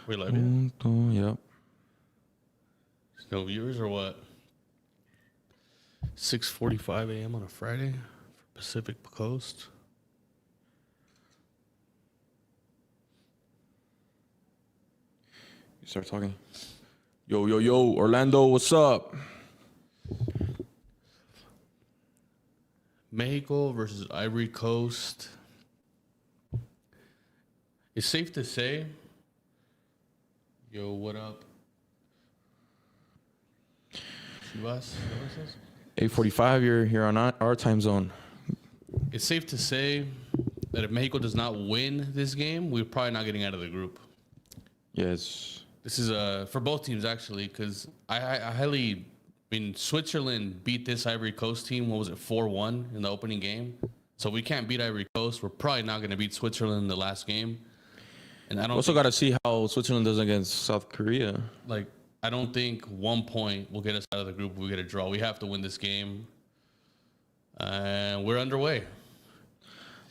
We live here? Yep. No viewers or what? 6:45 a.m. on a Friday for Pacific Coast. You start talking. Yo, Orlando, what's up? Mexico versus Ivory Coast. It's safe to say. Yo, what up? Chivas? 8:45. You're here on our time zone. It's safe to say that if Mexico does not win this game, we're probably not getting out of the group. Yes. This is for both teams actually, because I mean, Switzerland beat this Ivory Coast team. What was it, 4-1 in the opening game? So we can't beat Ivory Coast. We're probably not going to beat Switzerland in the last game. And I don't Also got to see how Switzerland does against South Korea. Like, I don't think 1 point will get us out of the group if we get a draw. We have to win this game. And we're underway.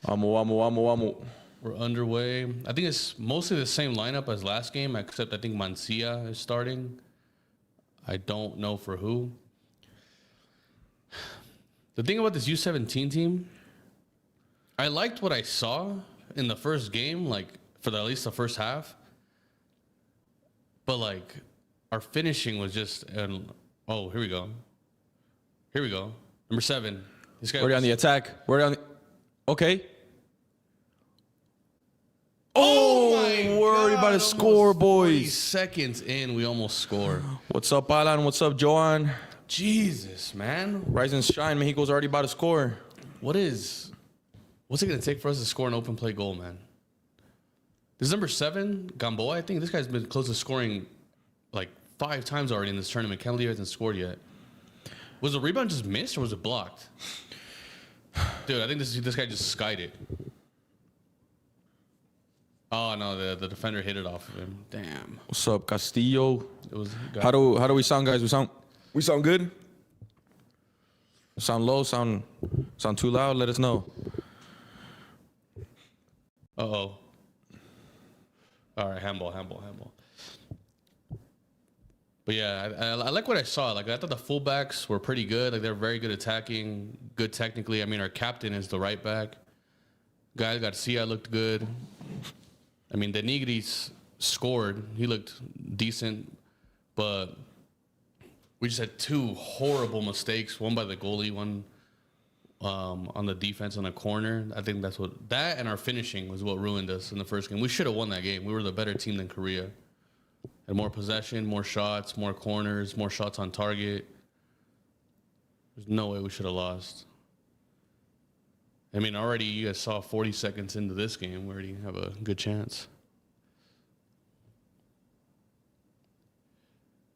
We're underway. I think it's mostly the same lineup as last game, except I think Mancia is starting. I don't know for who. The thing about this U-17 team, I liked what I saw in the first game, like for at least the first half. But like our finishing was just, oh, here we go. Here we go. Number 7. This guy We're on the attack. Okay. Oh my we're already about to score, boys. 40 seconds in, we almost score. What's up, Alan? What's up, Joan? Jesus, man. Rise and shine. Mexico's already about to score. What's it going to take for us to score an open play goal, man? This is number 7, Gamboa, I think. This guy's been close to scoring like 5 times already in this tournament. Can't believe he hasn't scored yet. Was the rebound just missed or was it blocked? Dude, I think this guy just skied it. Oh no, the defender hit it off of him. Damn. What's up, Castillo? It was. How do we sound, guys? We sound good? Sound low? Sound too loud? Let us know. Uh-oh. All right, handball. But yeah, I like what I saw. Like I thought the fullbacks were pretty good. Like they're very good attacking, good technically. I mean, our captain is the right back. Guy Garcia looked good. I mean, the Nigris scored. He looked decent, but we just had 2 horrible mistakes. One by the goalie, one on the defense on the corner. I think that and our finishing was what ruined us in the first game. We should have won that game. We were the better team than Korea. Had more possession, more shots, more corners, more shots on target. There's no way we should have lost. I mean, already you guys saw 40 seconds into this game. We already have a good chance.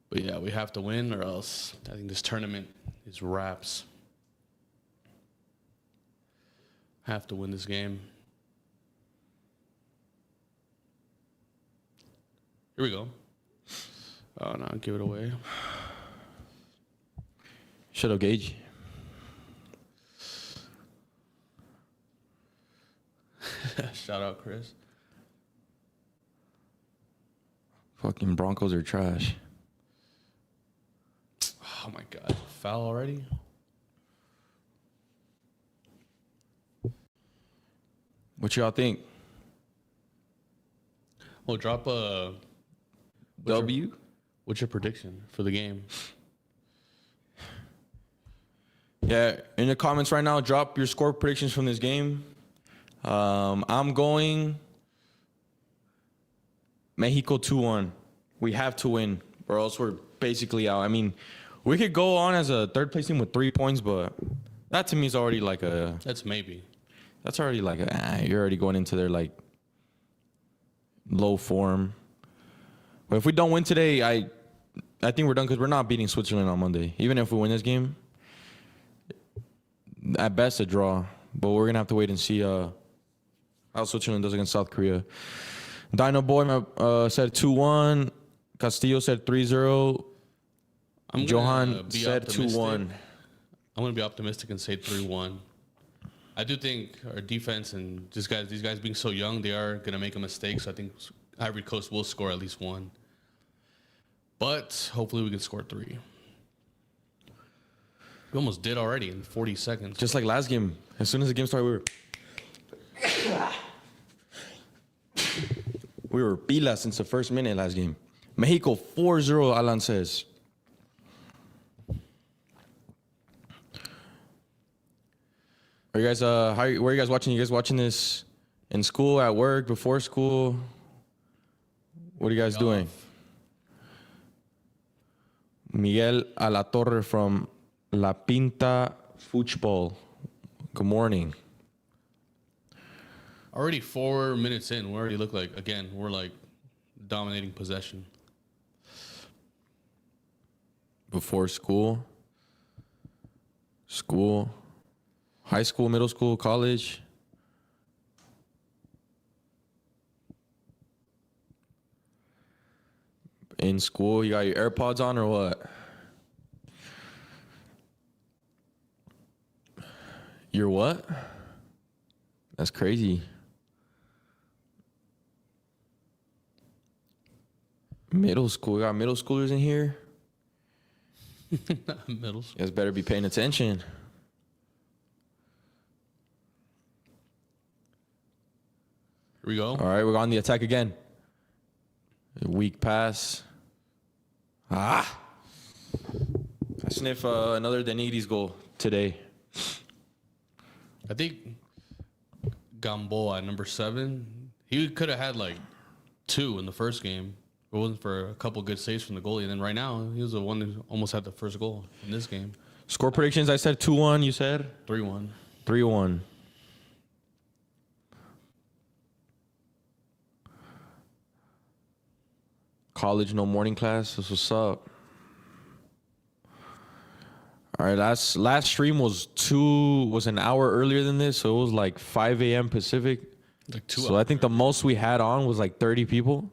But yeah, we have to win or else I think this tournament is wraps. Have to win this game. Here we go. Oh, no, give it away. Shut up, Gage. Shout out, Chris. Fucking Broncos are trash. Oh, my God. Foul already? What y'all think? Well, drop a... W? What's your prediction for the game? Yeah, in the comments right now, drop your score predictions from this game. I'm going Mexico 2-1. We have to win, or else we're basically out. I mean, we could go on as a third place team with 3 points, but that to me is already like a... That's maybe. That's already like a... you're already going into their, like, low form. But if we don't win today, I think we're done because we're not beating Switzerland on Monday. Even if we win this game, at best a draw. But we're going to have to wait and see how Switzerland does against South Korea. Dino Boy said 2-1. Castillo said 3-0. Johan said 2-1. I'm going to be optimistic and say 3-1. I do think our defense and these guys being so young, they are going to make a mistake. So I think Ivory Coast will score at least one. But hopefully we can score 3. We almost did already in 40 seconds. Just like last game. As soon as the game started, we were pilas since the first minute last game. Mexico 4-0, Alan says. Are you guys where are you guys watching? You guys watching this in school, at work, before school? What are you guys doing? Miguel Alatorre from La Pinta Futbol. Good morning. Already 4 minutes in, we already look like, again, we're like dominating possession. Before school, high school, middle school, college. In school, you got your AirPods on or what? Your what? That's crazy. Middle school, we got middle schoolers in here. Middle school. You guys better be paying attention. Here we go. All right, we're on the attack again. Weak pass. I sniff another Denigris goal today. I think Gamboa, number 7, he could have had like 2 in the first game. If it wasn't for a couple good saves from the goalie. And then right now, he was the one who almost had the first goal in this game. Score predictions, I said 2-1, you said? 3-1. 3-1. College, no morning class. That's what's up. All right, last stream was an hour earlier than this, so it was like 5 a.m. Pacific. Like 2 So hours. I think the most we had on was like 30 people.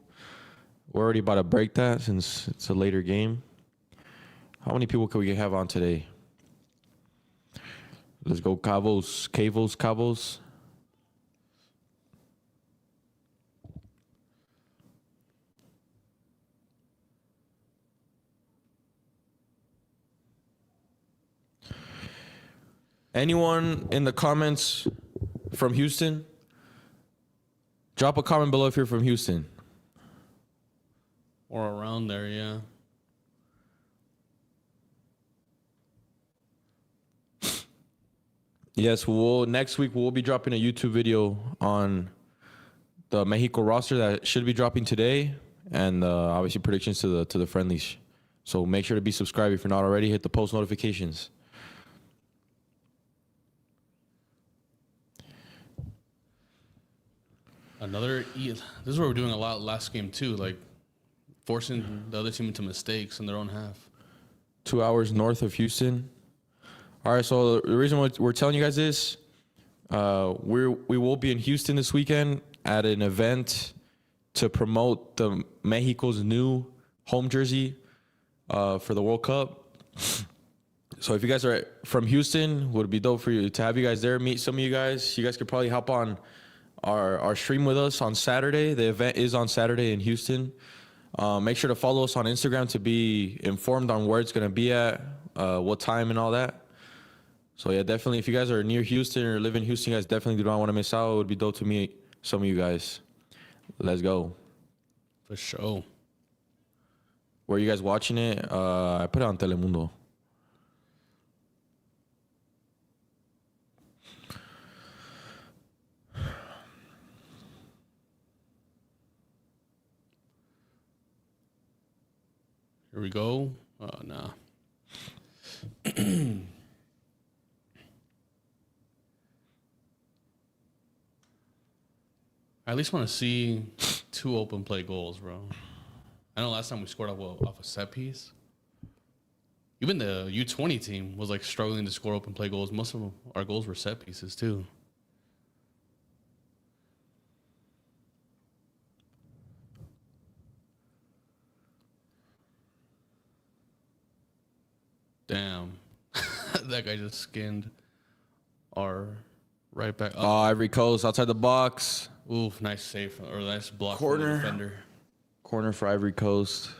We're already about to break that since it's a later game. How many people can we have on today? Let's go Cabos. Anyone in the comments from Houston? Drop a comment below if you're from Houston. Or around there, yeah. Yes, next week we'll be dropping a YouTube video on the Mexico roster that should be dropping today, and obviously predictions to the friendlies. So make sure to be subscribed if you're not already. Hit the post notifications. This is what we're doing a lot last game too, like forcing the other team into mistakes in their own half. 2 hours north of Houston. All right, so the reason we're telling you guys this, we will be in Houston this weekend at an event to promote the Mexico's new home jersey for the World Cup. So if you guys are from Houston, would be dope for you to have you guys there, meet some of you guys. You guys could probably hop on our stream with us on Saturday. The event is on Saturday in Houston. Make sure to follow us on Instagram to be informed on where it's going to be at, what time and all that. So yeah, definitely if you guys are near Houston or live in Houston, you guys definitely do not want to miss out. It would be dope to meet some of you guys. Let's go. For sure. Where are you guys watching it? I put it on Telemundo. Here we go. Nah. I at least want to see 2 open play goals, bro. I know last time we scored off a set piece. Even the U-20 team was like struggling to score open play goals. Most of our goals were set pieces too. Damn. That guy just skinned our right back. Oh, Ivory Coast outside the box. Oof, nice save or nice block from Corner. the defender. Corner for Ivory Coast.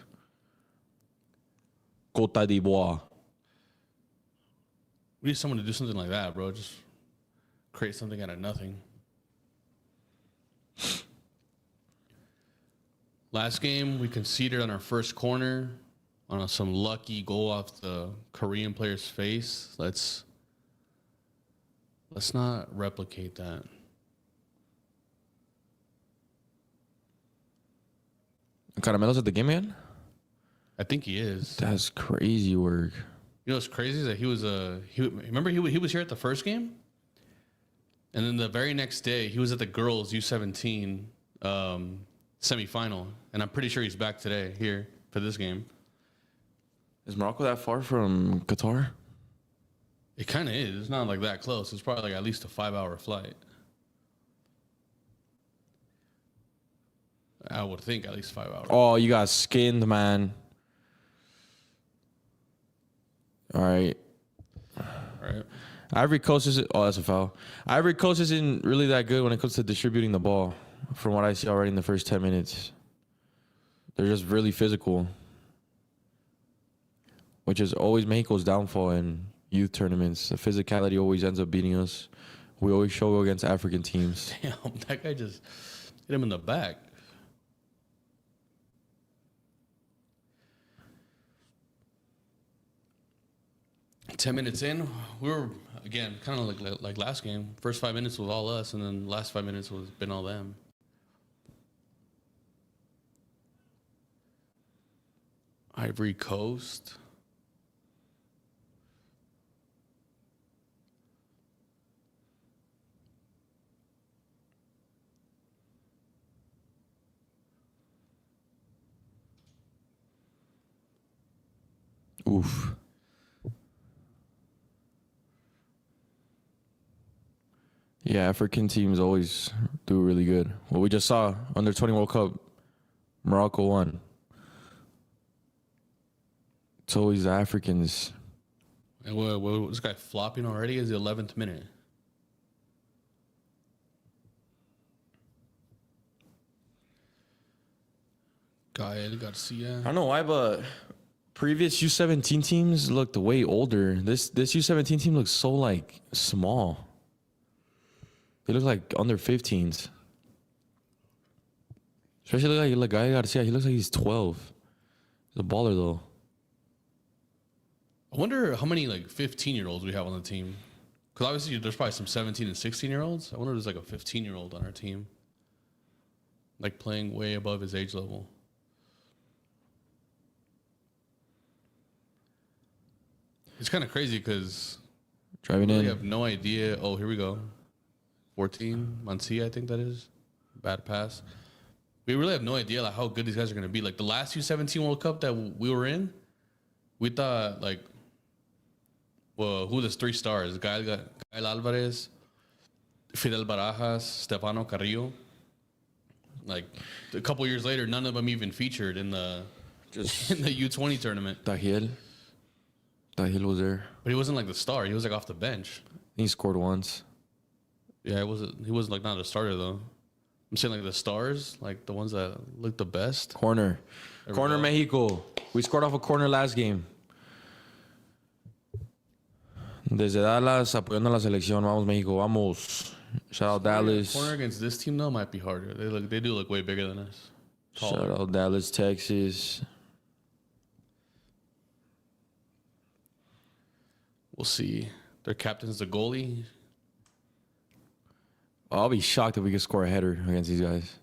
Côte d'Ivoire. We need someone to do something like that, bro. Just create something out of nothing. Last game, we conceded on our first corner on some lucky goal off the Korean player's face. Let's not replicate that. Caramelo's at the game again? I think he is. That's crazy work. You know what's crazy is that he was here at the first game, and then the very next day he was at the girls U-17 semifinal, and I'm pretty sure he's back today here for this game. Is Morocco that far from Qatar? It kind of is. It's not like that close. It's probably like at least a 5-hour flight. I would think at least 5 hours. Oh, you got skinned, man. All right. All right. Ivory Coast is. Oh, that's a foul. Ivory Coast isn't really that good when it comes to distributing the ball, from what I see already in the first 10 minutes. They're just really physical, which is always Mexico's downfall in youth tournaments. The physicality always ends up beating us. We always show against African teams. Damn, that guy just hit him in the back. Ten minutes in, we were again kind of like last game. First 5 minutes was all us, and then last 5 minutes was been all them. Ivory Coast. Oof. Yeah, African teams always do really good. Well, we just saw under 20 World Cup, Morocco won. It's always the Africans. And what this guy flopping already is the 11th minute. Gael Garcia. I don't know why, but previous U-17 teams looked way older. This U-17 team looks so like small. They look like under 15s. Especially like Gael Garcia. He looks like he's 12. He's a baller though. I wonder how many like 15-year-olds we have on the team. Because obviously there's probably some 17 and 16-year-olds. I wonder if there's like a 15-year-old on our team. Like playing way above his age level. It's kind of crazy because Driving we in. have no idea. Oh, here we go. 14, Mancia, I think that is. Bad pass. We really have no idea like how good these guys are going to be. Like the last U-17 World Cup that we were in, we thought like, well, who there's 3 stars? Gael Alvarez, Fidel Barajas, Stefano Carrillo. Like a couple years later, none of them even featured in the U20 tournament. Tahil was there. But he wasn't like the star. He was like off the bench. He scored once. Yeah, he wasn't like not a starter though. I'm saying like the stars, like the ones that look the best. Corner. There we Corner go. Mexico. We scored off a corner last game. Desde Dallas, apoyando a la selección. Vamos, México. Vamos. Shout out Dallas. Corner against this team though might be harder. They do look way bigger than us. Taller. Shout out Dallas, Texas. We'll see. Their captain's the goalie. I'll be shocked if we could score a header against these guys.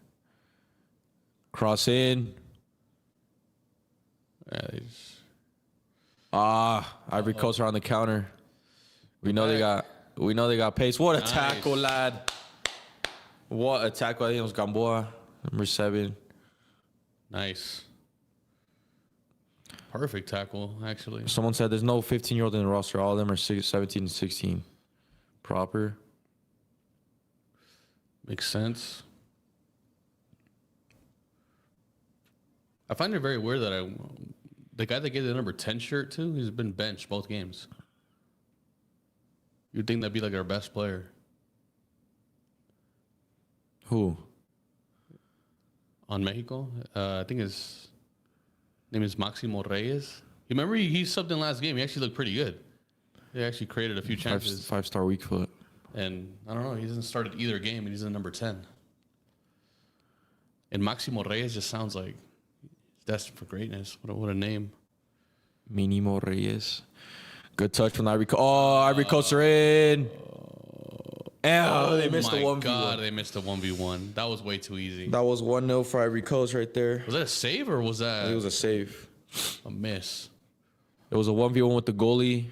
Cross in. Yeah, Ivory Coast are on the counter. We know they got pace. What a Nice. tackle, lad. What a tackle. I think it was Gamboa, number 7. nice. Perfect tackle, actually. Someone said there's no 15-year-old in the roster. All of them are 17 and 16. Proper. Makes sense. I find it very weird that the guy that gave the number 10 shirt to, he's been benched both games. You'd think that'd be like our best player. Who? on Mexico. I think his name is Maximo Reyes. You remember he subbed in last game. He actually looked pretty good. He actually created a few chances. Five-star weak foot. And I don't know, he hasn't started either game, and he's in number 10. And Maximo Reyes just sounds like he's destined for greatness. What a name. Minimo Reyes. Good touch from Ivory Coast. Oh, Ivory Coast are in. They missed the 1v1. Oh my God, they missed the 1v1. That was way too easy. That was 1-0 for Ivory Coast right there. Was that a save or was that? It was a save. A miss. It was a 1v1 with the goalie.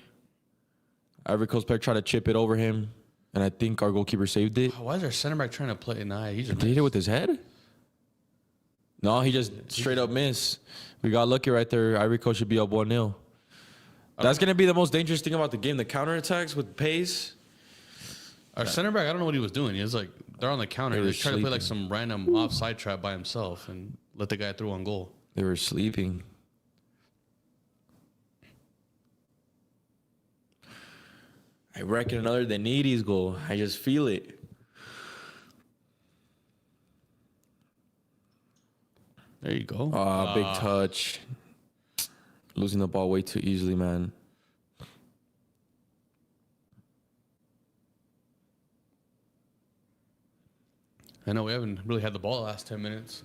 Ivory Coast player tried to chip it over him, and I think our goalkeeper saved it. Why is our center back trying to play? Nah, he just Did he hit it with his head? No, he just straight up missed. We got lucky right there. Ivory Coast should be up 1-0. That's going to be the most dangerous thing about the game, the counterattacks with pace. Our center back, I don't know what he was doing. He was like, they're on the counter. He's trying to play like some random offside trap by himself and let the guy through on goal. They were sleeping. I reckon another Denides goal. I just feel it. There you go. Big touch. Losing the ball way too easily, man. I know we haven't really had the ball the last 10 minutes.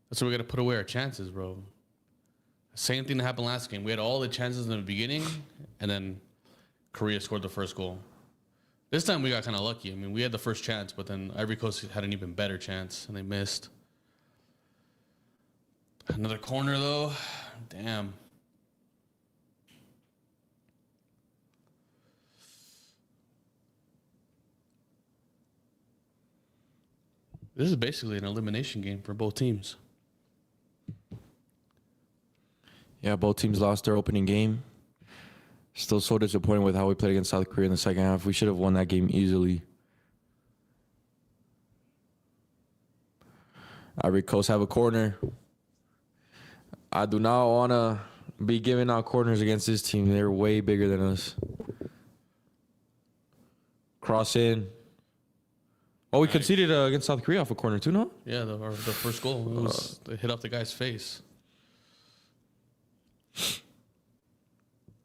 That's where we got to put away our chances, bro. Same thing that happened last game. We had all the chances in the beginning, and then Korea scored the first goal. This time we got kind of lucky. I mean, we had the first chance, but then Ivory Coast had an even better chance, and they missed. Another corner, though. Damn. This is basically an elimination game for both teams. Yeah, both teams lost their opening game. Still so disappointed with how we played against South Korea in the second half. We should have won that game easily. Ivory Coast have a corner. I do not want to be giving out corners against this team. They're way bigger than us. Cross in. Oh, we conceded against South Korea off a corner too, no? Yeah, the first goal. It was they hit off the guy's face.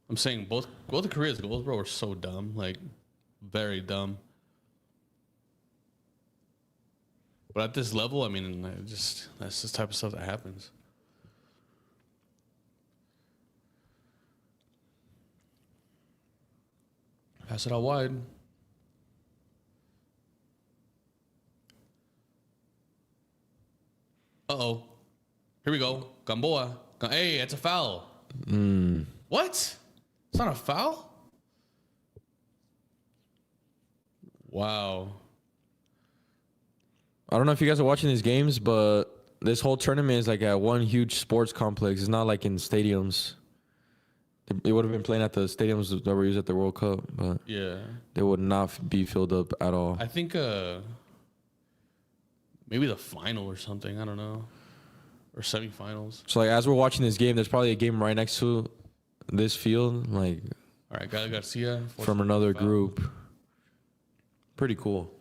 I'm saying both of Korea's goals, bro, were so dumb. Like, very dumb. But at this level, I mean, that's this type of stuff that happens. Pass it out wide. Uh-oh. Here we go. Gamboa. Hey, it's a foul. What? It's not a foul? Wow. I don't know if you guys are watching these games, but this whole tournament is like at one huge sports complex. It's not like in stadiums. It would have been playing at the stadiums that were used at the World Cup, but Yeah. they would not be filled up at all. I think maybe the final or something. I don't know. Or semifinals. So, like, as we're watching this game, there's probably a game right next to this field, like, All right, Gael Garcia. from another group. Pretty cool.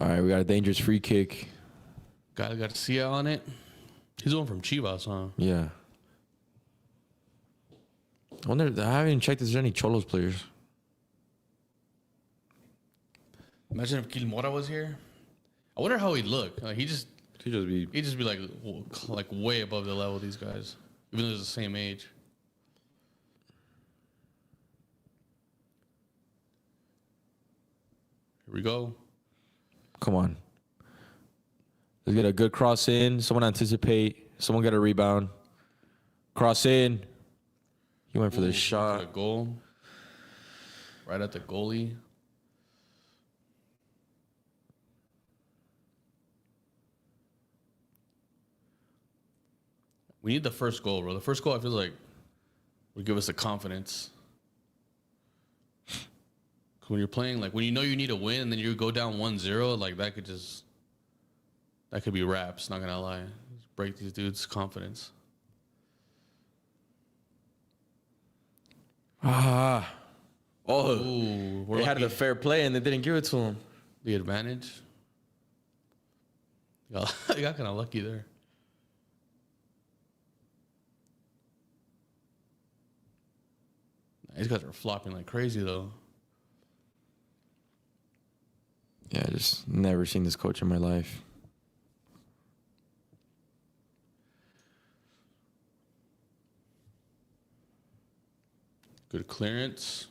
All right, we got a dangerous free kick. Gael Garcia on it. He's the one from Chivas, huh? Yeah. I wonder, I haven't even checked if there's any Cholos players. Imagine if Gilmora was here. I wonder how he'd look. Like, he'd just be like way above the level of these guys, even though they're the same age. Here we go. Come on. Let's get a good cross in. Someone anticipate. Someone get a rebound. Cross in. He went for the shot. For the goal. Right at the goalie. We need the first goal, bro. The first goal, I feel like, would give us the confidence. When you're playing, like, when you know you need a win and then you go down 1-0, like, that could be raps, not gonna lie. Just break these dudes' confidence. Oh, Ooh, they had the fair play and they didn't give it to him. The advantage. You got kind of lucky there. These guys are flopping like crazy, though. Yeah, I just never seen this coach in my life. Good clearance.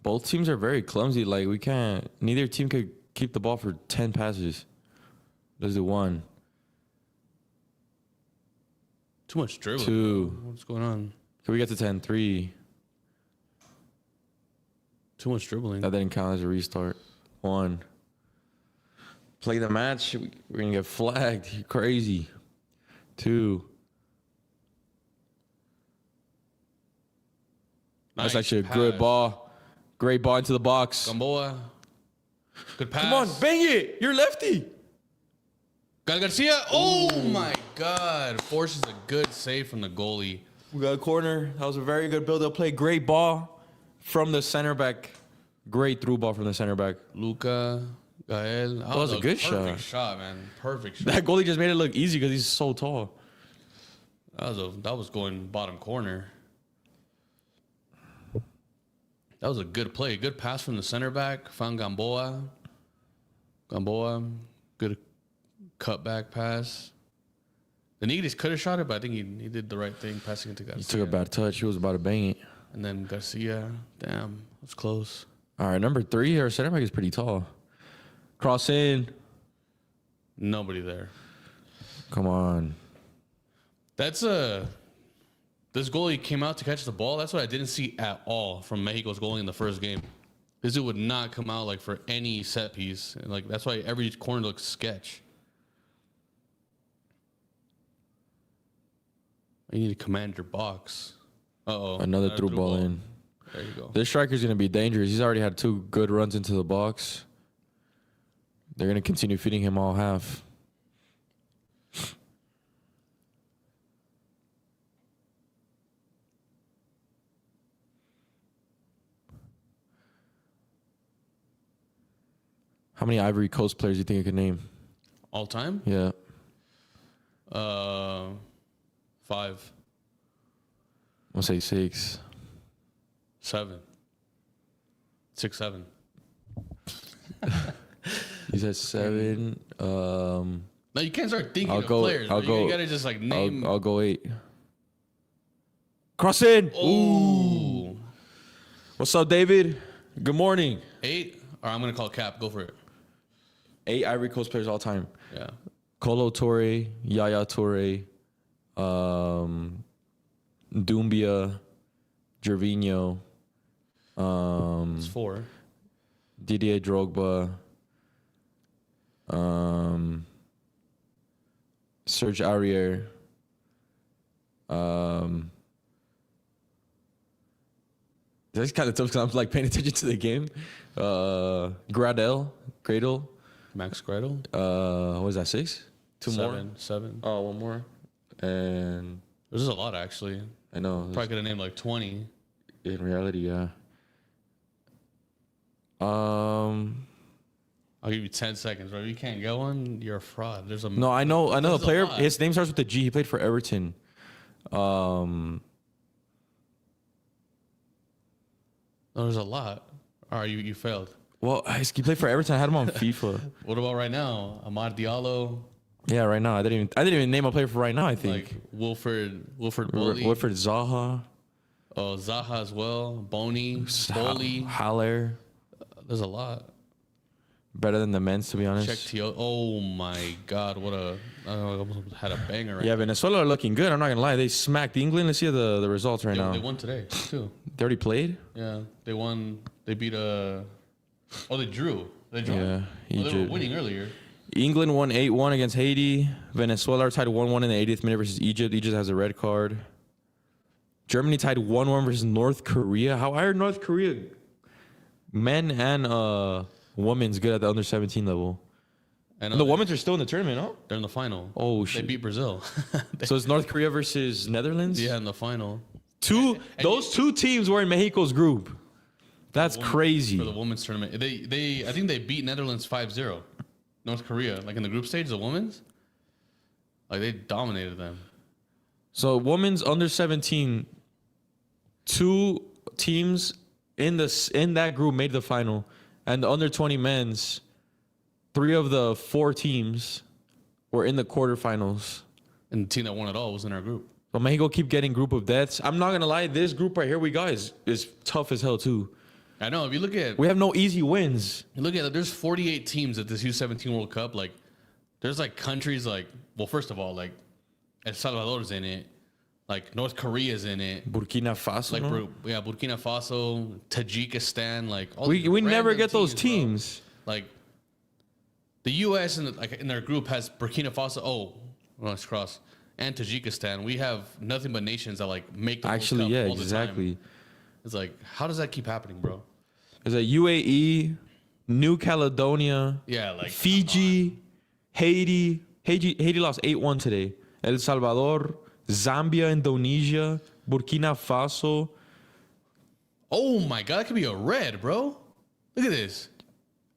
Both teams are very clumsy. Like, we can't... Neither team could keep the ball for 10 passes. Let's do one. Too much dribbling. 2. What's going on? Can we get to 10? 3. Too much dribbling. That didn't count as a restart. 1. Play the match. We're going to get flagged. You're crazy. 2. That's Nice actually a pass. good ball. Great ball into the box. Gamboa. Good pass. Come on, bang it. You're lefty. Gal Garcia. Oh my God. Forces a good save from the goalie. We got a corner. That was a very good build-up play. Great ball from the center back. Great through ball from the center back. Luca. Gael. That was a good perfect shot, man. Perfect shot. That goalie just made it look easy because he's so tall. That was going bottom corner. That was a good play. Good pass from the center back. Found Gamboa. Good cutback pass. The Nigris could have shot it, but I think he did the right thing, passing it to Garcia. He took a bad touch. He was about to bang it. And then Garcia. Damn, that was close. All right, number 3, our center back is pretty tall. Cross in. Nobody there. Come on. That's this goalie came out to catch the ball. That's what I didn't see at all from Mexico's goalie in the first game. This dude would not come out like for any set piece. And like that's why every corner looks sketch. You need to command your box. Another through ball in. There you go. This striker's going to be dangerous. He's already had 2 good runs into the box. They're going to continue feeding him all half. How many Ivory Coast players do you think you could name? All time? Yeah. 5. I'll say 6. 7. 6, 7. You said 7. No, you can't start thinking of players. You gotta just like name. I'll go 8. Cross in. Ooh. What's up, David? Good morning. 8? Or I'm gonna call Cap. Go for it. 8 Ivory Coast players all time. Yeah. Kolo Toure, Yaya Toure, Doumbia, Gervinho, It's 4. Didier Drogba, Serge Aurier, that's kind of tough because I'm like paying attention to the game. Gradel, Max Gradel. what was that, 6? 2 more? 7. Oh, 1 more. And This is a lot actually. I know. Probably could have named like 20. In reality, yeah. I'll give you 10 seconds, bro. If you can't get one, you're a fraud. There's a No, I know the player. lot. His name starts with a G. He played for Everton. No, there's a lot. All right, you failed. Well, he played for Everton. I had him on FIFA. What about right now? Amad Diallo, Yeah, right now. I didn't even name a player for right now. I think like Wilfred Boley. Wilfred Zaha, Oh, Zaha as well. Boney, Boley. Haller. There's a lot. Better than the men's, to be honest. Check Tio. Oh my God, I almost had a banger right Yeah, Venezuela are looking good. I'm not gonna lie. They smacked England. Let's see the results right now. They won today too. They already played. Yeah, they won. They beat they drew. They drew. Yeah, They were Egypt. winning earlier. England won 8-1 against Haiti. Venezuela are tied 1-1 in the 80th minute versus Egypt. Egypt has a red card. Germany tied 1-1 versus North Korea. How are North Korea men and women's good at the under 17 level? And The women's are still in the tournament, huh? they're in the final. Oh, They shit. beat Brazil. So it's North Korea versus Netherlands? Yeah, in the final. Those two teams were in Mexico's group. That's crazy. For the women's tournament. I think they beat Netherlands 5-0. North Korea, like in the group stage, the women's, like they dominated them. So women's under 17, 2 teams in that group made the final, and the under 20 men's, 3 of the 4 teams were in the quarterfinals. And the team that won it all was in our group. But Mexico keep getting group of deaths. I'm not gonna lie, this group right here we got is tough as hell too. I know. If you look at, we have no easy wins. You look at it, there's 48 teams at this U-17 World Cup. Like, there's like countries like, well, first of all, like El Salvador's in it, like North Korea's in it, Burkina Faso, like Burkina Faso, Tajikistan, like all we never get those teams. Bro. Like the U.S. in their group has Burkina Faso. Oh, well, let's cross. And Tajikistan. We have nothing but nations that like make the actually, World Cup yeah, all the exactly. time. It's like, how does that keep happening, bro? There's a UAE, New Caledonia, yeah, like Fiji, Haiti. Haiti lost 8-1 today. El Salvador, Zambia, Indonesia, Burkina Faso. Oh my God, that could be a red, bro. Look at this.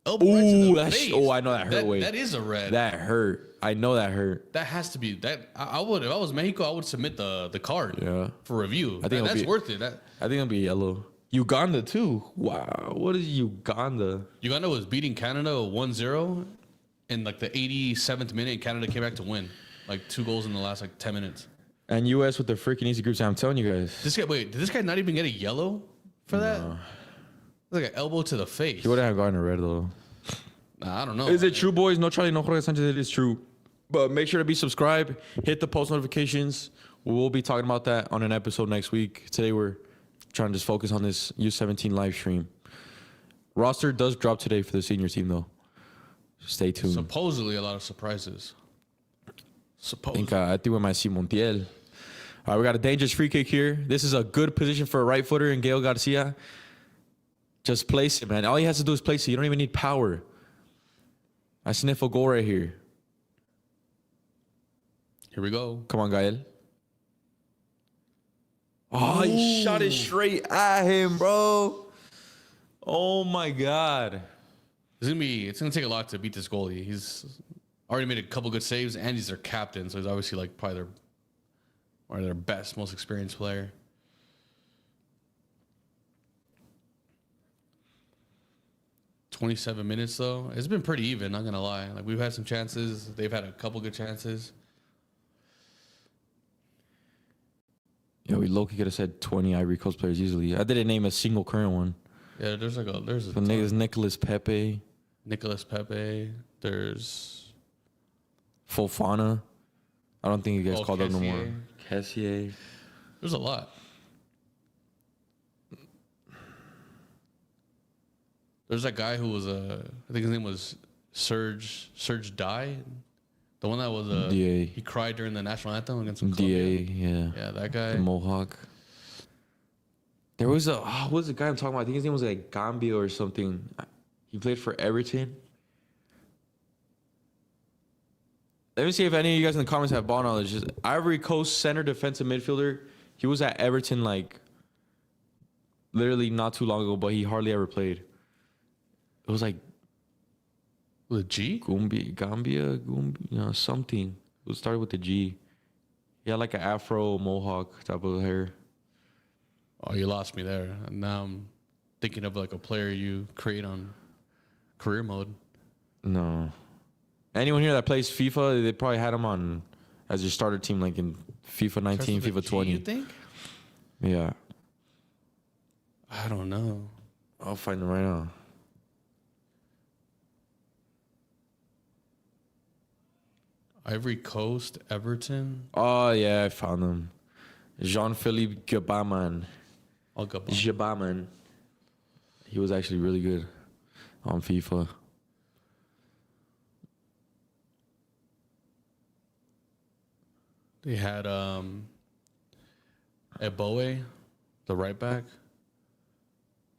Ooh, I know that hurt. Wait, that is a red. That hurt. I know that hurt. That has to be that. I would, if I was Mexico, I would submit the card. Yeah. For review. I think that's worth it. I think it'll be yellow. Uganda too. Wow, what is Uganda? Uganda was beating Canada 1-0 in like the 87th minute. Canada came back to win, like 2 goals in the last like 10 minutes. And U.S. with the freaking easy groups. I'm telling you guys. Did this guy not even get a yellow for that? No. Like an elbow to the face. He wouldn't have gotten a red though. Nah, I don't know. Is it true, boys? No Charlie, no Jorge Sanchez. It is true. But make sure to be subscribed. Hit the post notifications. We'll be talking about that on an episode next week. Today we're trying to just focus on this U-17 live stream. Roster does drop today for the senior team though. Stay tuned. Supposedly a lot of surprises. Supposedly. I think we might see Montiel. All right, we got a dangerous free kick here. This is a good position for a right footer in Gael Garcia. Just place it, man. All he has to do is place it. You don't even need power. I sniff a goal right here. Here we go. Come on, Gael. Oh, he shot it straight at him, bro. Oh my God. It's gonna take a lot to beat this goalie. He's already made a couple good saves, and he's their captain, so he's obviously like probably their best, most experienced player. "27 minutes though. It's been pretty even, not gonna lie. Like we've had some chances. They've had a couple good chances. Yeah, we low-key could have said 20 Ivory Coast players easily. I didn't name a single current one. Yeah, there's a niggas Nicholas Pepe. There's Fofana. I don't think you guys called up no more. Kessier. There's a lot. There's that guy who was I think his name was Serge Dye. The one that was DA. He cried during the national anthem against DA, yeah. Yeah, that guy. The Mohawk. There was what was the guy I'm talking about? I think his name was like Gambia or something. He played for Everton. Let me see if any of you guys in the comments have ball knowledge. Just Ivory Coast center defensive midfielder. He was at Everton like literally not too long ago, but he hardly ever played. It was like with a G? Gambia, something. It started with the G. He had like an afro mohawk type of hair. Oh, you lost me there. Now I'm thinking of like a player you create on career mode. No. Anyone here that plays FIFA, they probably had him on as your starter team like in FIFA 19, FIFA 20. You think? Yeah. I don't know. I'll find him right now. Ivory Coast, Everton. Oh, yeah, I found him. Jean-Philippe Gabaman. Oh, Gabaman. Gabaman. He was actually really good on FIFA. They had Eboe, the right back.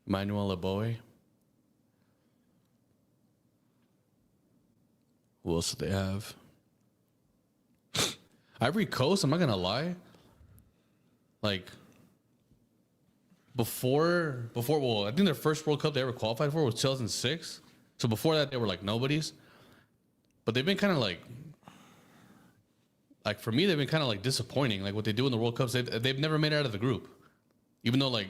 Manuel Eboe. Who else did they have? Ivory Coast, I'm not gonna lie. Like, well, I think their first World Cup they ever qualified for was 2006. So before that, they were like nobodies. But they've been kind of like for me, they've been kind of like disappointing. Like what they do in the World Cups, they've never made it out of the group. Even though like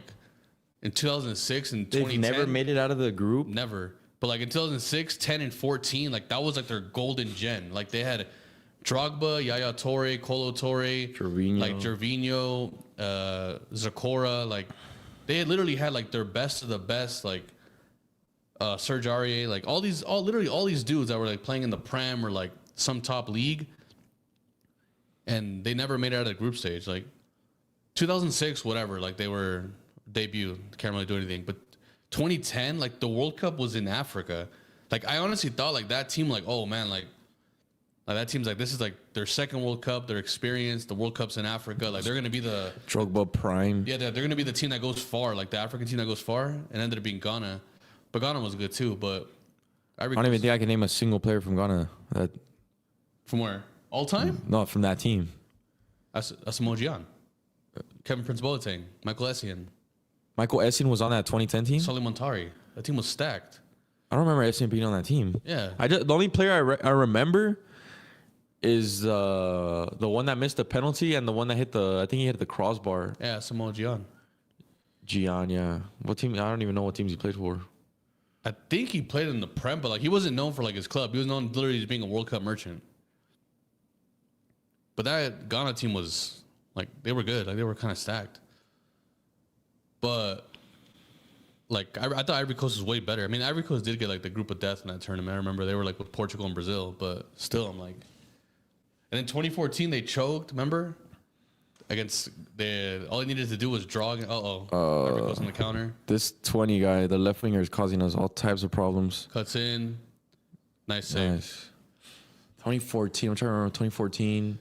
in 2006 and 2010, they've never made it out of the group. never. But like in 2006, 10, and 14, like that was like their golden gen. Like they had Drogba, Yaya Toure, Colo Toure, Gervinho. like Gervinho, Zakora. Like they had literally had like their best of the best. Like Serge Aurier, like literally all these dudes that were like playing in the Prem or like some top league, and they never made it out of the group stage. Like 2006, whatever, like they were debut, can't really do anything. But 2010, like the World Cup was in Africa. Like I honestly thought like that team, like oh man, like that team's like this is like their second World Cup, their experience. The World Cup's in Africa, like they're gonna be the Drogba prime. yeah, they're gonna be the team that goes far, like the African team that goes far, and ended up being Ghana. But Ghana was good too. But I don't even think I can name a single player from Ghana that from where all time. not from that team. Asamoah Gyan, Kevin Prince Boateng, Michael Essien, Michael Essien was on that 2010 team. Sully Montari. That team was stacked. I don't remember Essien being on that team. Yeah. The only player I remember is the one that missed the penalty and the one that hit I think he hit the crossbar. Yeah, Asamoah Gyan. Gian, yeah. What team? I don't even know what teams he played for. I think he played in the Prem, but like he wasn't known for like his club. He was known literally as being a World Cup merchant. But that Ghana team was like they were good. Like they were kind of stacked. But like I thought Ivory Coast was way better. I mean, Ivory Coast did get like the group of death in that tournament. I remember they were like with Portugal and Brazil, but still, I'm like. And in 2014 they choked. Remember? Against all they needed to do was draw. Ivory Coast on the counter. This 20 guy, the left winger, is causing us all types of problems. Cuts in. Nice save. Nice. 2014. I'm trying to remember 2014.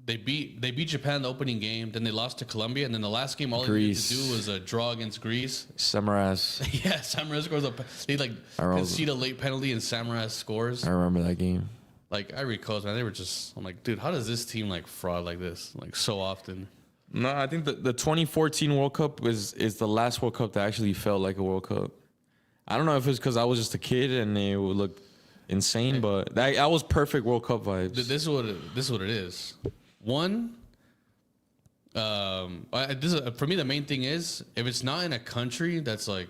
They beat Japan the opening game, then they lost to Colombia, and then the last game all they needed to do was a draw against Greece. Samaras. Yeah, Samaras scores they concede a late penalty and Samaras scores. I remember that game. Like Ivory Coast, man, they were just. I'm like, dude, how does this team like fraud like this like so often? No, I think the 2014 World Cup is the last World Cup that actually felt like a World Cup. I don't know if it's because I was just a kid and it would look insane, but that was perfect World Cup vibes. This is what it is. One, for me the main thing is if it's not in a country that's like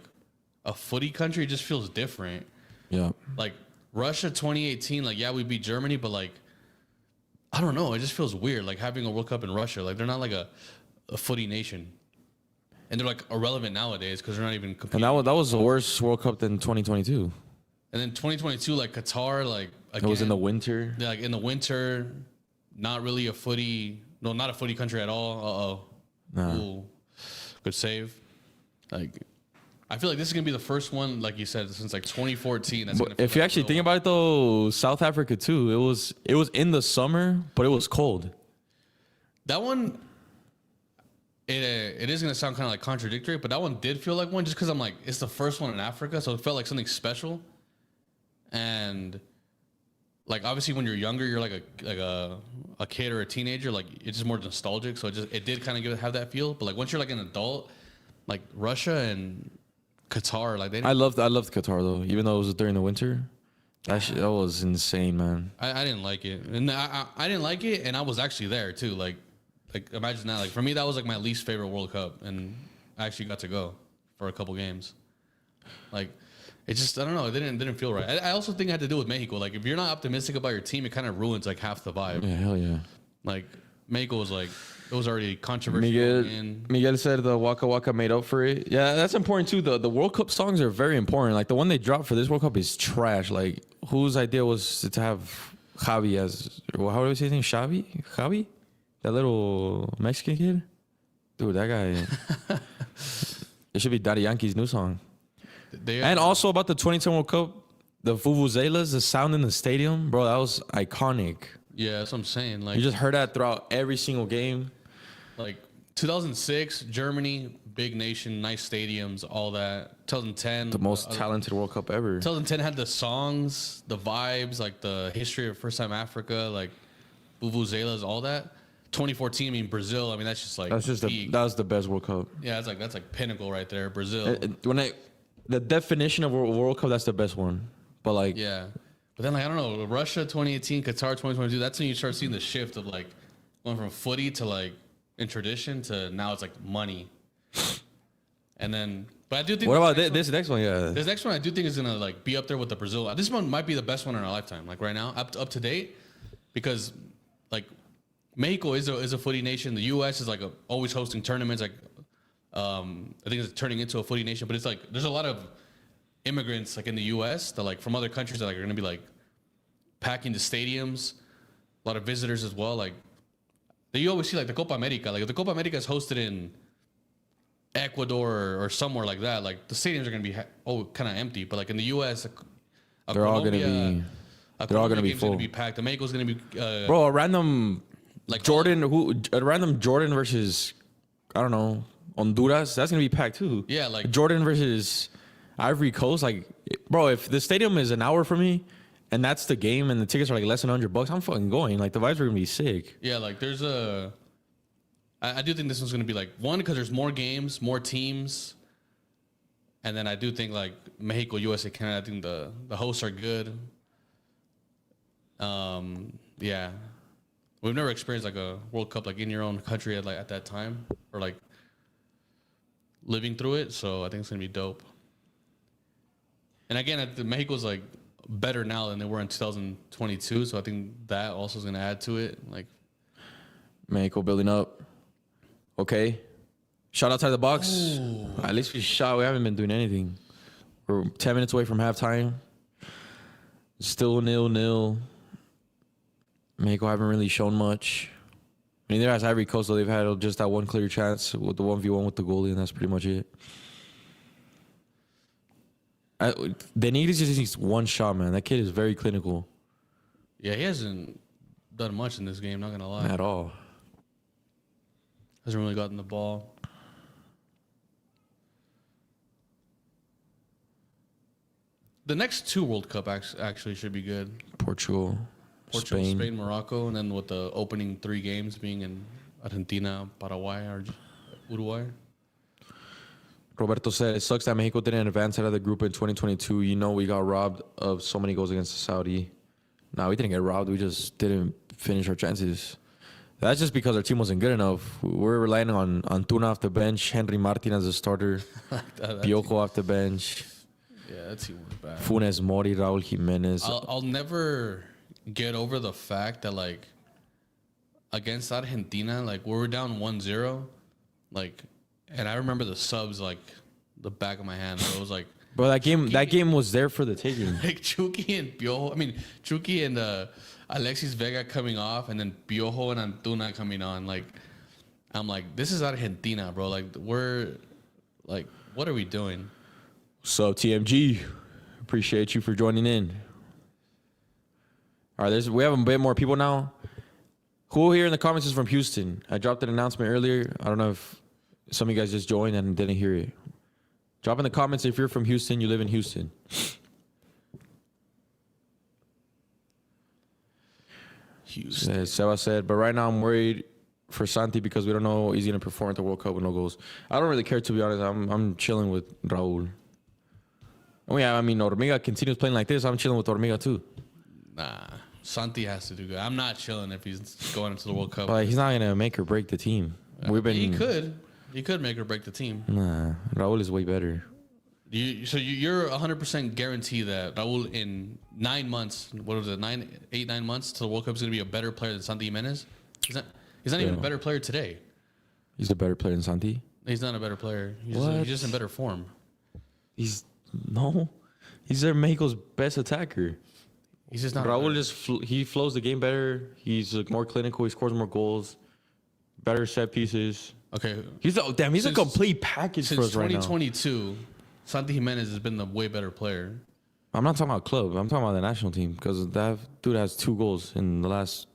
a footy country, it just feels different. Yeah. Like Russia 2018, like yeah, we beat Germany, but like I don't know, it just feels weird like having a World Cup in Russia. Like they're not like a footy nation. And they're like irrelevant nowadays because they're not even competing. And that was the worst World Cup than 2022. And then 2022, like Qatar, like again, it was in the winter. Yeah, like in the winter, not really a footy. No, not a footy country at all. Nah. Ooh, good save. Like, I feel like this is gonna be the first one, like you said, since like 2014. That's But if you actually think about it, though, South Africa too. It was in the summer, but it was cold. That one. It is gonna sound kind of like contradictory, but that one did feel like one just because I'm like it's the first one in Africa, so it felt like something special. And like obviously when you're younger, you're like a kid or a teenager, like it's just more nostalgic. So it did kind of have that feel. But like once you're like an adult, like Russia and Qatar, like I loved Qatar though, even though it was during the winter. That was insane, man. I didn't like it, and I didn't like it, and I was actually there too. Like imagine that. Like for me, that was like my least favorite World Cup, and I actually got to go for a couple games. Like it just I don't know. It didn't feel right. I also think it had to do with Mexico. Like if you're not optimistic about your team, it kind of ruins like half the vibe. Yeah, hell yeah. Like Mexico was like it was already controversial. Miguel said the Waka Waka made up for it. Yeah, that's important too. The World Cup songs are very important. Like the one they dropped for this World Cup is trash. Like whose idea was to have Javi as how do we say his name? Javi? That little Mexican kid? Dude, that guy. It should be Daddy Yankee's new song. And also about the 2010 World Cup, the Vuvuzelas, the sound in the stadium, bro, that was iconic. Yeah, that's what I'm saying. Like you just heard that throughout every single game. Like 2006, Germany, big nation, nice stadiums, all that. 2010, the most talented World Cup ever. 2010 had the songs, the vibes, like the history of first time Africa, like Vuvuzelas, all that. 2014, I mean, Brazil, I mean, that's just like that was the best World Cup. Yeah, that's like pinnacle right there, Brazil. The definition of a World Cup, that's the best one. But like, yeah. But then, like, I don't know, Russia 2018, Qatar 2022, that's when you start seeing the shift of like going from footy to like in tradition to now it's like money. And then, but I do think. What about this next one? Yeah. This next one I do think is going to like be up there with the Brazil. This one might be the best one in our lifetime, like right now, up to date, because like Mexico is a footy nation. The U.S. is like always hosting tournaments. Like, I think it's turning into a footy nation, but it's like there's a lot of immigrants like in the U.S. that like from other countries that like are going to be like packing the stadiums. A lot of visitors as well. Like that you always see like the Copa America. Like if the Copa America is hosted in Ecuador or somewhere like that, like the stadiums are going to be kind of empty. But like in the U.S., they're all going to be full. Packed. The Mexico's going to be bro, a random like Jordan versus I don't know Honduras. That's going to be packed too. Yeah, like Jordan versus Ivory Coast. Like, bro, if the stadium is an hour from me and that's the game and the tickets are like less than $100, I'm fucking going. Like the vibes are going to be sick. Yeah, like there's I do think this one's going to be like one because there's more games, more teams. And then I do think like Mexico, USA, Canada, I think the hosts are good. Yeah. We've never experienced like a World Cup like in your own country at that time or like living through it, so I think it's going to be dope. And again, Mexico's like better now than they were in 2022, so I think that also is going to add to it. Like Mexico building up. Okay. Shot outside the box. Ooh. At least we shot. We haven't been doing anything. We're 10 minutes away from halftime. Still 0-0. Mexico haven't really shown much. Neither has Ivory Coast, though. They've had just that one clear chance with the 1v1 with the goalie, and that's pretty much it. They need just one shot, man. That kid is very clinical. Yeah, he hasn't done much in this game, not going to lie. At all. Hasn't really gotten the ball. The next two World Cup actually should be good. Portugal, Spain, Morocco, and then with the opening 3 games being in Argentina, Paraguay, or Uruguay. Roberto said, it sucks that Mexico didn't advance out of the group in 2022. You know, we got robbed of so many goals against Saudi. No, we didn't get robbed. We just didn't finish our chances. That's just because our team wasn't good enough. We're relying on Antuna off the bench, Henry Martin as a starter, Piojo off the bench. Yeah, that team was bad. Funes Mori, Raul Jimenez. I'll never get over the fact that, like, against Argentina, like, we were down 1-0, like, and I remember the subs, like, the back of my hand. So it was like... Bro, that game was there for the taking. Like, Chucky and Piojo... I mean, Chucky and Alexis Vega coming off, and then Piojo and Antuna coming on. Like, I'm like, this is Argentina, bro. Like, we're... Like, what are we doing? So, TMG, appreciate you for joining in. All right, we have a bit more people now. Who here in the comments is from Houston? I dropped an announcement earlier. I don't know if some of you guys just joined and didn't hear it. Drop in the comments if you're from Houston, you live in Houston. Houston. Seba said, but right now I'm worried for Santi because we don't know he's going to perform at the World Cup with no goals. I don't really care, to be honest. I'm chilling with Raul. Oh, yeah, I mean, Ormiga continues playing like this. I'm chilling with Ormiga, too. Nah, Santi has to do good. I'm not chilling if he's going into the World Cup. But he's not going to make or break the team. He could make or break the team. Nah, Raul is way better. You're 100% guarantee that Raul in 9 months, what was it, 9 months to the World Cup is going to be a better player than Santi Jimenez? He's not even a better player today. He's a better player than Santi? He's not a better player. He's just in better form. He's Mexico's best attacker. He's just not. Raul he flows the game better. He's more clinical. He scores more goals. Better set pieces. Okay. He's a complete package for us right now. Since 2022, Santi Jimenez has been the way better player. I'm not talking about club. I'm talking about the national team because that dude has 2 goals in the last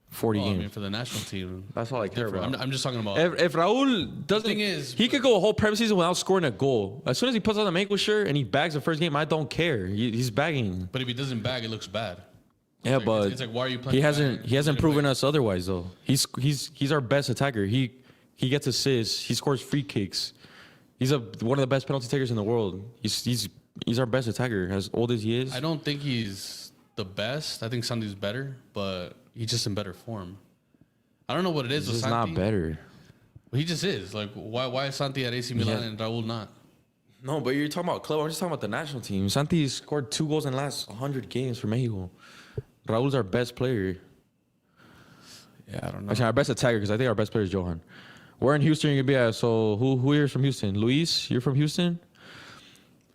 40 games. I mean, for the national team, that's all I care about. I'm just talking about. If Raul doesn't, he could go a whole Premier season without scoring a goal. As soon as he puts on the Mexico shirt and he bags the first game, I don't care. He's bagging. But if he doesn't bag, it looks bad. Yeah, Like, but it's like, why are you playing? he hasn't proven us otherwise though. He's our best attacker. He gets assists. He scores free kicks. He's one of the best penalty takers in the world. He's our best attacker. As old as he is, I don't think he's the best. I think Santi's better, but he's just in better form. I don't know what it is. he's with Santi. not better. He just is. Like, why is Santi at AC Milan and Raul not? No, but you're talking about club. I'm just talking about the national team. Santi scored 2 goals in the last 100 games for Mexico. Raul's our best player. Yeah, I don't know. Actually, our best attacker, because I think our best player is Johan. We're in Houston. You're gonna be at. So who here's from Houston? Luis, you're from Houston.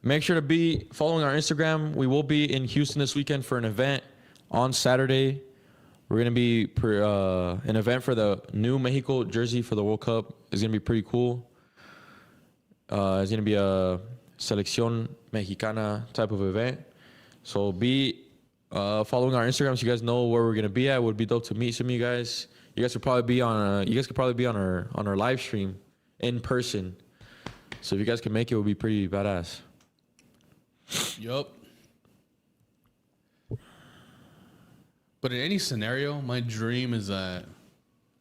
Make sure to be following our Instagram. We will be in Houston this weekend for an event on Saturday. We're gonna be an event for the new Mexico jersey for the World Cup. It's gonna be pretty cool. It's gonna be a Selección Mexicana type of event. So be following our Instagram so you guys know where we're gonna be at. It would be dope to meet some of you guys. You guys could probably be on our live stream in person. So if you guys can make it, it would be pretty badass. Yup. But in any scenario, my dream is that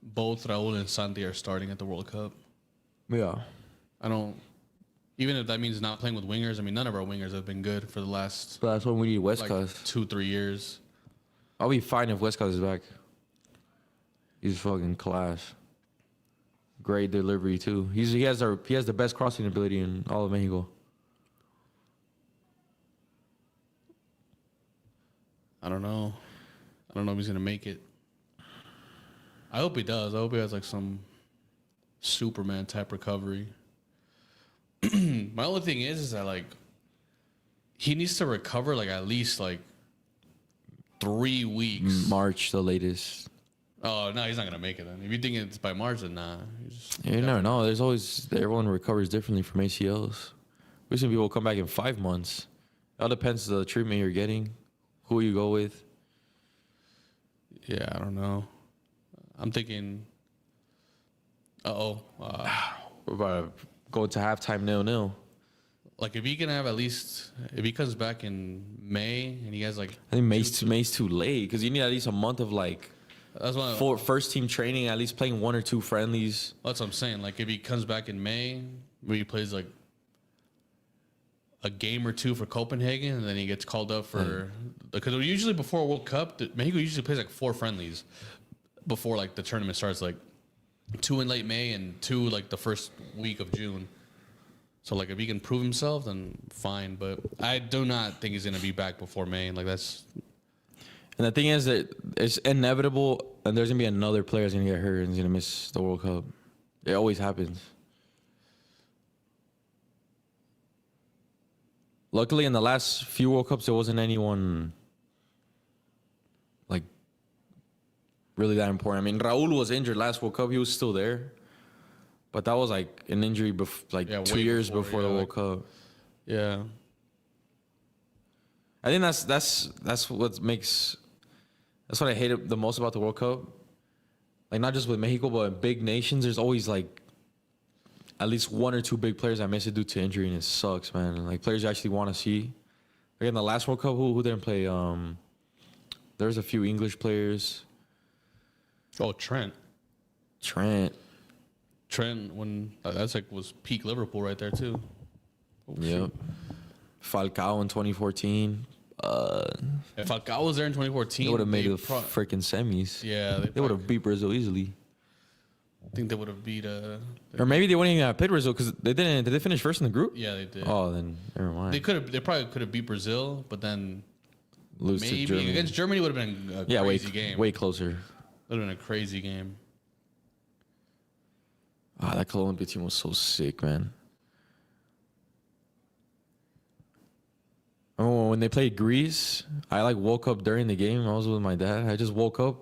both Raul and Santi are starting at the World Cup. Yeah. I don't. Even if that means not playing with wingers. I mean, none of our wingers have been good for the last But that's when we need West like Coast. 2-3 years. I'll be fine if West Coast is back. He's fucking class. Great delivery too. He has the best crossing ability in all of Mexico. I don't know. I don't know if he's gonna make it. I hope he does. I hope he has like some Superman type recovery. My only thing is that like he needs to recover like at least like 3 weeks. March the latest. Oh no, he's not gonna make it then. If you think it's by March, then nah. You never know. There's always everyone recovers differently from ACLs. We've seen people come back in 5 months. It all depends on the treatment you're getting, who you go with. Yeah, I don't know. I'm thinking. We're about to go to halftime 0-0. Like if he can have at least if he comes back in May and he has like I think May's too late because you need at least a month of like that's what first team training, at least playing 1 or 2 friendlies. That's what I'm saying. Like if he comes back in May, where he plays like a game or 2 for Copenhagen, and then he gets called up for because usually before a World Cup, Mexico usually plays like 4 friendlies before like the tournament starts, like 2 in late May and 2 like the first week of June. So like if he can prove himself, then fine. But I do not think he's gonna be back before May. Like that's. And the thing is that it's inevitable, and there's gonna be another player that's gonna get hurt and he's gonna miss the World Cup. It always happens. Luckily, in the last few World Cups, there wasn't anyone like really that important. I mean, Raul was injured last World Cup; he was still there, but that was like an injury, 2 years before the World Cup. Yeah, I think that's what makes. That's what I hate the most about the World Cup. Like not just with Mexico, but in big nations, there's always like at least 1 or 2 big players that miss it due to injury, and it sucks, man. And like players you actually want to see. Like in the last World Cup, who didn't play? There's a few English players. Oh, Trent, when that's like was peak Liverpool right there too. Oh, yep. Falcao in 2014. If Falcao was there in 2014, they would have made the freaking semis. Yeah, they would have beat Brazil easily. I think they would have beat. Or maybe they wouldn't even have played Brazil because they didn't. Did they finish first in the group? Yeah, they did. Oh, then never mind. They probably could have beat Brazil, but then lose maybe to Germany. against Germany would have been a crazy game. Way closer. Would have been a crazy game. Ah, that Colombia team was so sick, man. Oh, when they played Greece, I like woke up during the game. I was with my dad. I just woke up,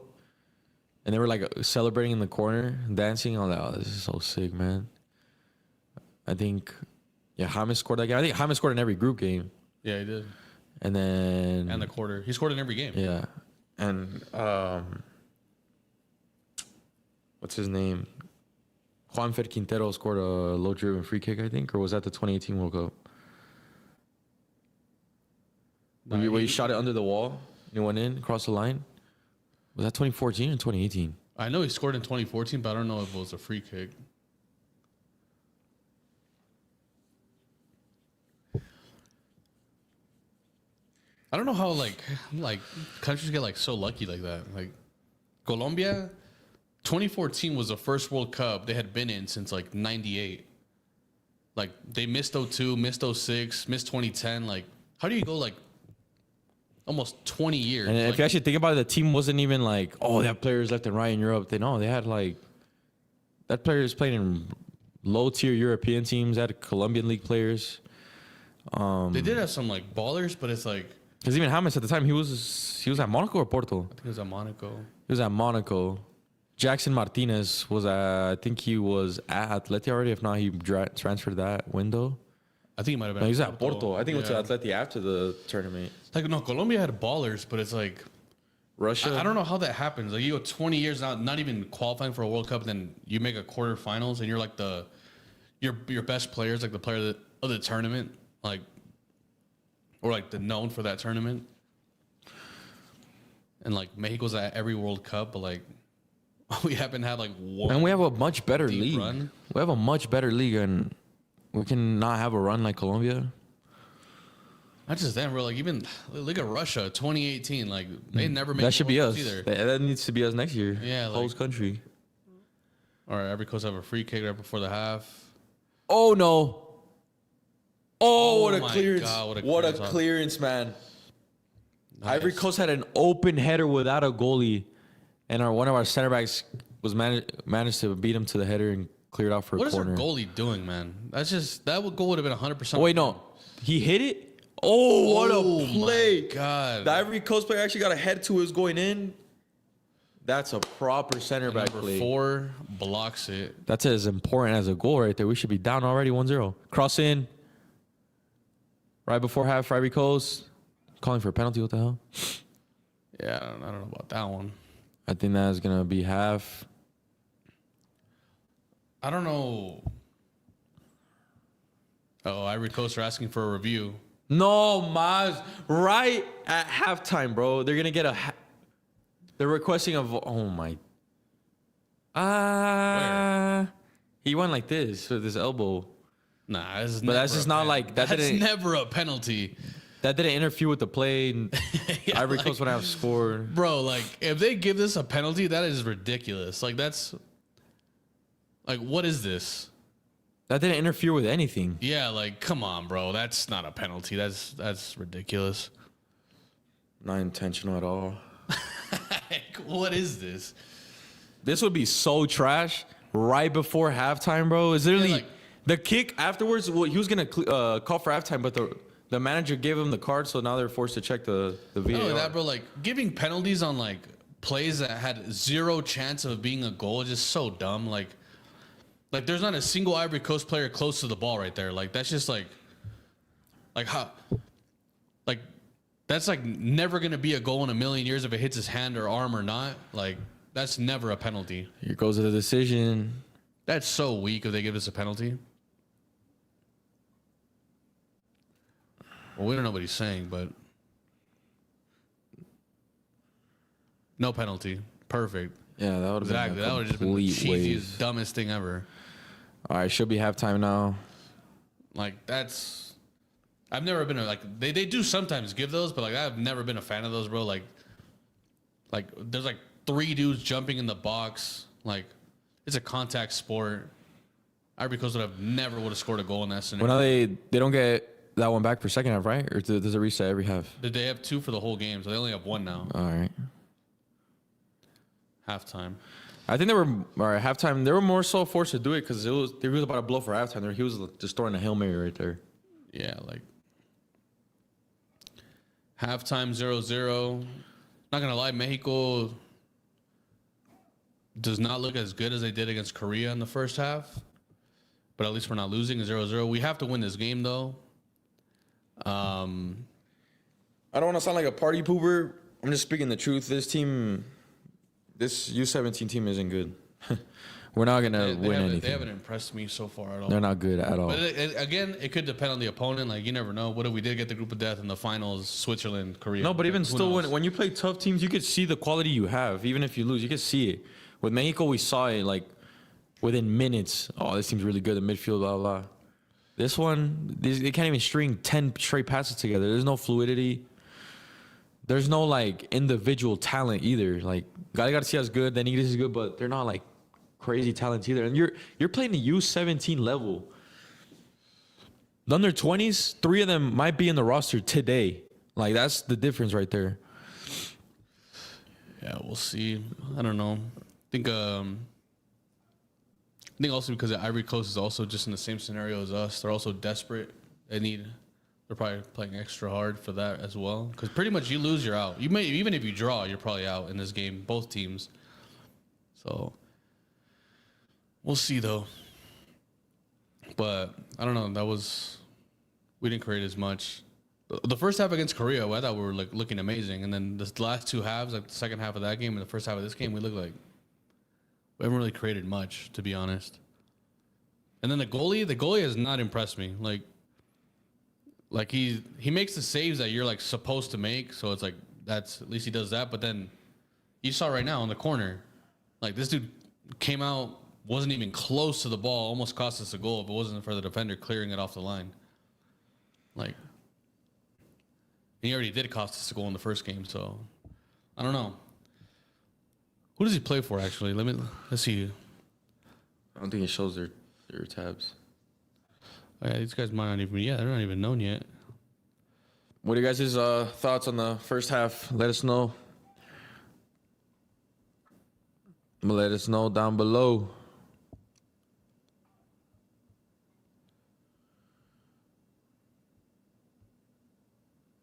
and they were like celebrating in the corner, dancing. I was like, "Oh, this is so sick, man." I think, yeah, James scored that game. I think James scored in every group game. Yeah, he did. And then and the quarter, he scored in every game. Yeah, and what's his name? Juanfer Quintero scored a low-driven free kick, I think, or was that the 2018 World Cup? Where he shot it under the wall? He went in, across the line. Was that 2014 or 2018? I know he scored in 2014, but I don't know if it was a free kick. I don't know how like countries get like so lucky like that. Like Colombia, 2014 was the first World Cup they had been in since like 98. Like they missed 02, missed 06, missed 2010. Like how do you go like almost 20 years? And like, if you actually think about it, the team wasn't even like, oh, they have players left and right in Europe. They had like that players playing in low tier European teams. They had Colombian league players. They did have some like ballers, but it's like because even James at the time he was at Monaco or Porto. I think it was at Monaco. He was at Monaco. Jackson Martinez was I think he was at Atleti already. If not, he transferred that window. I think he might have been. No, he was at Porto. I think it went to Atleti after the tournament. Like no, Colombia had ballers, but it's like Russia. I don't know how that happens. Like you go 20 years not even qualifying for a World Cup, and then you make a quarterfinals, and you're like your best players, like the player of the tournament, like or like the known for that tournament. And like Mexico's at every World Cup, but like we haven't had like one. And we have a much better league. Run. We have a much better league, and we can not have a run like Colombia. Not just them, bro. Like even look at Russia, 2018. Like they never made That should be us. either. That needs to be us next year. Yeah, like, host country. All right, Ivory Coast have a free kick right before the half. Oh no! Oh, what a my clearance! God, what a clearance, man! Nice. Ivory Coast had an open header without a goalie, and one of our center backs was managed to beat him to the header and clear it out for a corner. What is our goalie doing, man? That goal would have been 100%. Oh, wait, no, he hit it. Oh, what a play! My God, the Ivory Coast player actually got a head to his going in. That's a proper center back play. Number 4 blocks it. That's as important as a goal right there. We should be down already 1-0. Cross in. Right before half, Ivory Coast. Calling for a penalty. What the hell? Yeah, I don't know about that one. I think that's going to be half. I don't know. Oh, Ivory Coast are asking for a review. No, Maz. Right at halftime, bro. They're going to get they're requesting oh my. He went like this with his elbow. Nah, that's just not like that. That's never a penalty. That didn't interfere with the play. And Yeah, Ivory Coast would have scored. Bro, like if they give this a penalty, that is ridiculous. Like that's like what is this? That didn't interfere with anything. Yeah, like come on, bro. That's not a penalty. That's ridiculous. Not intentional at all. Like, what is this? This would be so trash right before halftime, bro. It's literally like, the kick afterwards. Well, he was gonna call for halftime, but the manager gave him the card, so now they're forced to check the VAR. not only that, bro. Like giving penalties on like plays that had zero chance of being a goal is just so dumb. Like there's not a single Ivory Coast player close to the ball right there. Like that's just like how, like that's like never gonna be a goal in a million years if it hits his hand or arm or not. Like that's never a penalty. Here goes the decision. That's so weak if they give us a penalty. Well, we don't know what he's saying, but no penalty. Perfect. Yeah, that would have Exactly. been That would have just been the complete cheesiest, wave. dumbest thing ever. All right, should be halftime now. Like that's, I've never been they do sometimes give those, but like I've never been a fan of those, bro. Like there's like 3 dudes jumping in the box. Like it's a contact sport. Ivory Coast would have scored a goal in that scenario. Well, now they don't get that one back for second half, right? Or does it reset every half? Did they have 2 for the whole game? So they only have 1 now. All right. Halftime. I think they were halftime. They were more so forced to do it because he was about to blow for halftime. He was just throwing a Hail Mary right there. Yeah, like halftime 0-0. Not gonna lie, Mexico does not look as good as they did against Korea in the first half. But at least we're not losing 0-0. We have to win this game though. I don't want to sound like a party pooper. I'm just speaking the truth. This U-17 team isn't good. We're not gonna win anything. They haven't impressed me so far at all. They're not good at all. But again, it could depend on the opponent. Like, you never know. What if we did get the group of death in the finals? Switzerland, Korea. No, but even Who still, knows? when you play tough teams, you could see the quality you have. Even if you lose, you could see it. With Mexico, we saw it like within minutes. Oh, this team's really good in midfield. Blah blah. This one, they can't even string 10 straight passes together. There's no fluidity. There's no like individual talent either. Like Garcia's good, then Ignis is good, but they're not like crazy talents either. And you're playing the U-17 level. The under 20s, 3 of them might be in the roster today. Like, that's the difference right there. Yeah, we'll see. I don't know. I think also because the Ivory Coast is also just in the same scenario as us. They're also desperate. They're probably playing extra hard for that as well. Because pretty much you lose, you're out. Even if you draw, you're probably out in this game. Both teams. So we'll see though. But I don't know. We didn't create as much. The first half against Korea, I thought we were like looking amazing, and then the last 2 halves, like the second half of that game and the first half of this game, we look like we haven't really created much, to be honest. And then the goalie has not impressed me. Like he makes the saves that you're like supposed to make, so it's like at least he does that. But then you saw right now in the corner, like this dude came out, wasn't even close to the ball, almost cost us a goal if it wasn't for the defender clearing it off the line. Like, and he already did cost us a goal in the first game, so I don't know. Who does he play for, actually? Let's see. I don't think it shows their tabs. Oh, yeah, these guys might not even. Yeah, they're not even known yet. What are you guys' thoughts on the first half? Let us know. Let us know down below.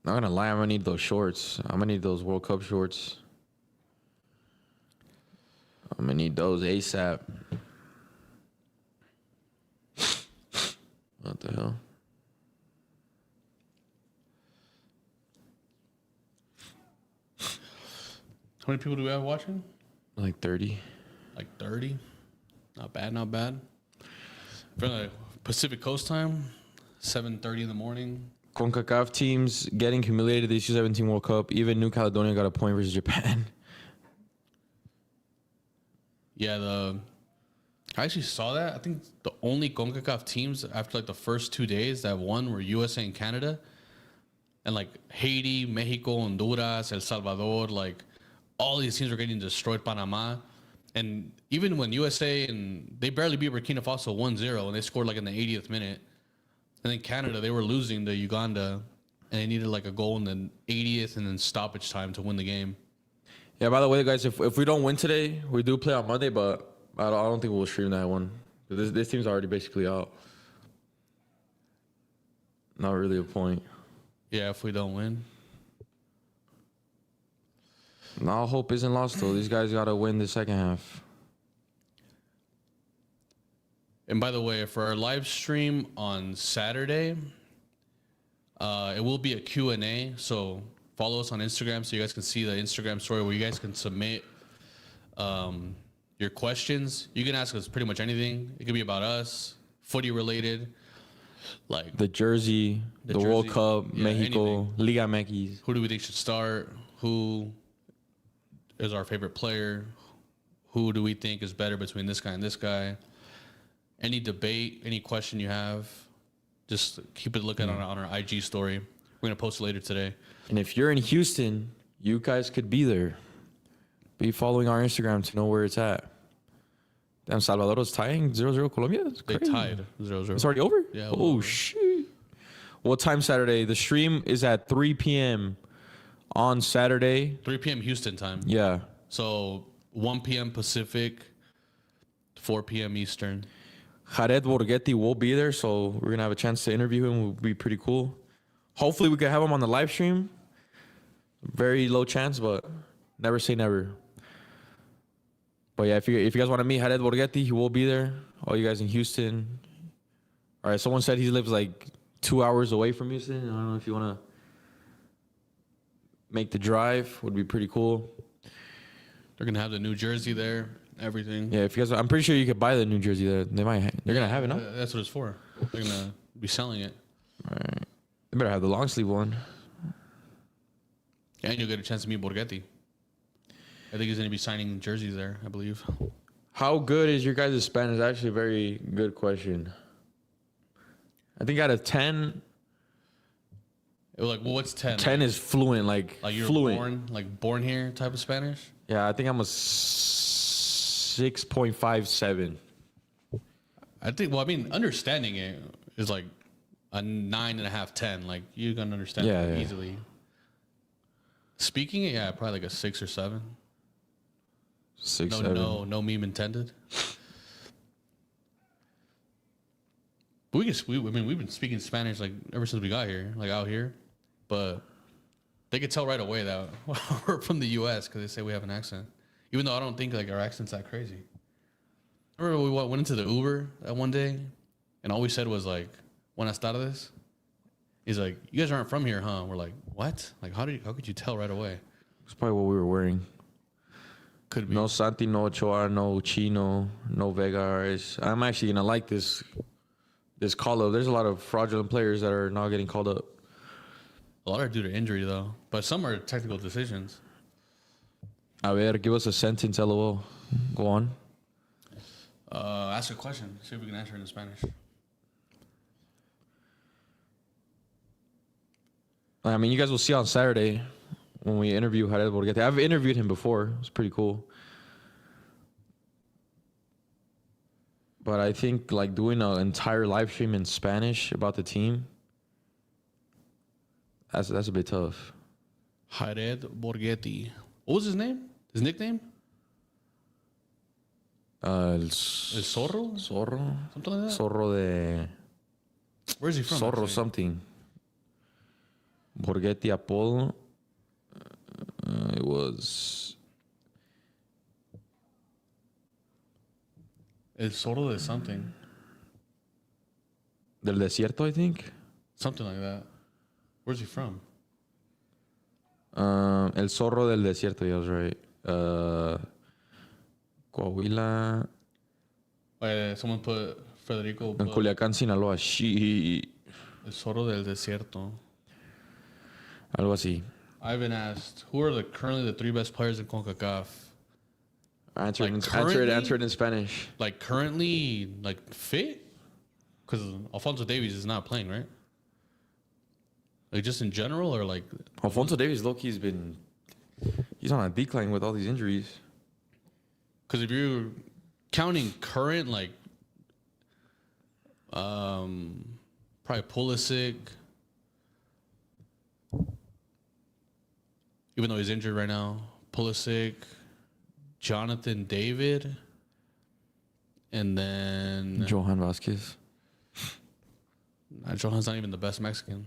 Not gonna lie, I'm gonna need those shorts. I'm gonna need those World Cup shorts. I'm gonna need those ASAP. What the hell? How many people do we have watching? Like 30. Like 30. Not bad, not bad. For the Pacific Coast time, 7:30 in the morning. CONCACAF teams getting humiliated this U-17 World Cup. Even New Caledonia got a point versus Japan. Yeah, I actually saw that. I think the only CONCACAF teams after like the first 2 days that won were USA and Canada. And like Haiti, Mexico, Honduras, El Salvador, like all these teams were getting destroyed. Panama. And even when USA and they barely beat Burkina Faso 1-0 and they scored like in the 80th minute. And then Canada, they were losing to Uganda and they needed like a goal in the 80th and then stoppage time to win the game. Yeah, by the way, guys, if we don't win today, we do play on Monday, but I don't think we'll stream that one. This team's already basically out. Not really a point. Yeah, if we don't win. No, hope isn't lost, though. These guys got to win the second half. And by the way, for our live stream on Saturday, it will be a Q&A. So follow us on Instagram so you guys can see the Instagram story where you guys can submit your questions. You can ask us pretty much anything. It could be about us, footy related, like the jersey, the World Cup, yeah, Mexico, anything. Liga MX. Who do we think should start? Who is our favorite player? Who do we think is better between this guy and this guy? Any debate, any question you have, just keep it looking on our IG story. We're going to post it later today. And if you're in Houston, you guys could be there. Be following our Instagram to know where it's at. Damn, Salvador's tying 0-0 Colombia? That's They crazy. tied 0-0. It's already over? Yeah. Oh, over. shit. What time Saturday? The stream is at 3 p.m. on Saturday. 3 p.m. Houston time. Yeah. So 1 p.m. Pacific, 4 p.m. Eastern. Jared Borghetti will be there, so we're going to have a chance to interview him. It will be pretty cool. Hopefully, we can have him on the live stream. Very low chance, but never say never. But yeah, if you guys want to meet Jared Borghetti, he will be there. All you guys in Houston. All right, someone said he lives like 2 hours away from Houston. I don't know if you want to make the drive. Would be pretty cool. They're going to have the new jersey there. Everything. Yeah, if you guys, I'm pretty sure you could buy the new jersey there. They're gonna have it, no? That's what it's for. They're gonna be selling it. All right. They better have the long sleeve one. And you'll get a chance to meet Borghetti. I think he's gonna be signing jerseys there, I believe. How good is your guys' Spanish? Actually, a very good question. I think out of 10, It was like, well, what's 10? 10 is fluent, like you're fluent. born here type of Spanish. Yeah, I think I'm a 6.57. I think. Well, I mean, understanding it is like a 9.5, 10. Like you're gonna understand it easily. Speaking it, yeah, probably like a 6 or 7. 6, No, 7. no meme intended. But I mean, we've been speaking Spanish like ever since we got here, like out here. But they could tell right away that we're from the U.S. because they say we have an accent, even though I don't think like our accent's that crazy. I remember we went into the Uber that one day, and all we said was like "Buenas tardes." He's like, "You guys aren't from here, huh?" We're like, "What? Like, how could you tell right away?" It's probably what we were wearing. Could be. No Santi, no Ochoa, no Chino, no Vega. I'm actually gonna like this call up. There's a lot of fraudulent players that are not getting called up. A lot are due to injury though, but some are technical decisions. A ver, give us a sentence, LOL. Go on. Ask a question. See if we can answer it in Spanish. I mean, you guys will see on Saturday when we interview Jared Borghetti. I've interviewed him before. It was pretty cool. But I think like doing an entire live stream in Spanish about the team, that's a bit tough. Jared Borghetti. What was his name? His nickname? El Zorro? Zorro? Something like that? Zorro de... Where's he from? Zorro actually? something. Borghetti apodo. It was... El Zorro de something. Del Desierto, I think. Something like that. Where's he from? El Zorro del Desierto, yeah, I was right. Coahuila. Someone put Federico. En Culiacán, Sinaloa. El Zorro del Desierto. Algo así. Ivan asked, who are currently the 3 best players in CONCACAF? Answer it in Spanish. Like currently, like fit? Because Alfonso Davies is not playing, right? Like just in general, or like Alfonso Davies, low-key, he's on a decline with all these injuries. because if you're counting current, like probably Pulisic, even though he's injured right now, Pulisic, Jonathan David, and then Johan Vasquez. Johan's not even the best Mexican.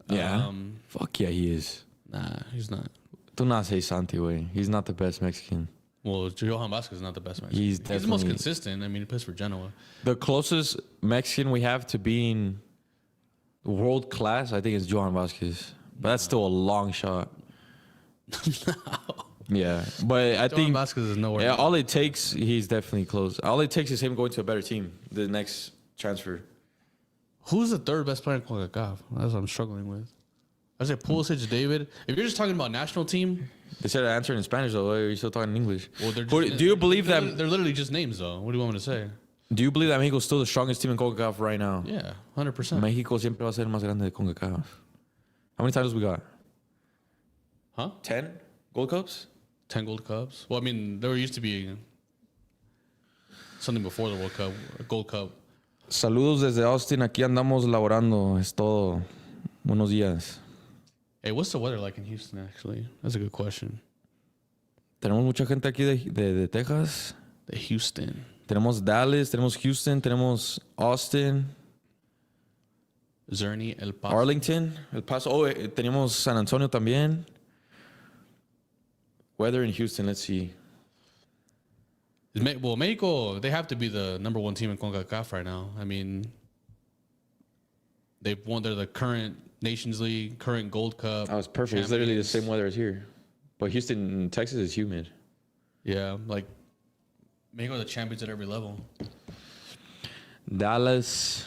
Yeah. Fuck yeah, he is. Nah, he's not. Do not say Santi, way. He's not the best Mexican. Well, Johan Vasquez is not the best Mexican. He's the most definitely- consistent. I mean, he plays for Genoa. The closest Mexican we have to being world class, I think, is Johan Vasquez. But that's still a long shot. Yeah, but I Johan think Vasquez is nowhere. yeah, all it takes, he's definitely close. All it takes is him going to a better team. The next transfer. Who's the 3rd best player in CONCACAF? That's what I'm struggling with. I say Pulisic, David. If you're just talking about national team, They said answer in Spanish though. Why are you still talking in English? well, they're But just, do you believe that? they're literally just names, though? What do you want me to say? Do you believe that Mexico is still the strongest team in CONCACAF right now? Yeah, 100%. Mexico siempre va a ser el más grande de CONCACAF. How many titles we got? Huh? 10 Gold Cups. 10 Gold Cups. Well, I mean, there used to be something before the World Cup, a Gold Cup. Saludos desde Austin. Aquí andamos laborando. Es todo. Buenos días. Hey, what's the weather like in Houston? Actually, that's a good question. Tenemos mucha gente aquí de Texas. The Houston. Tenemos Dallas, tenemos Houston, tenemos Austin, Zerny, El Paso. Arlington, El Paso. Oh, tenemos San Antonio también. Weather in Houston, let's see. Well, Mexico, they have to be the number 1 team in CONCACAF right now. I mean, they're the current Nations League, current Gold Cup. Oh, it's perfect. It's literally the champions. same weather as here. But Houston, Texas is humid. Yeah, like Mexico are the champions at every level. Dallas.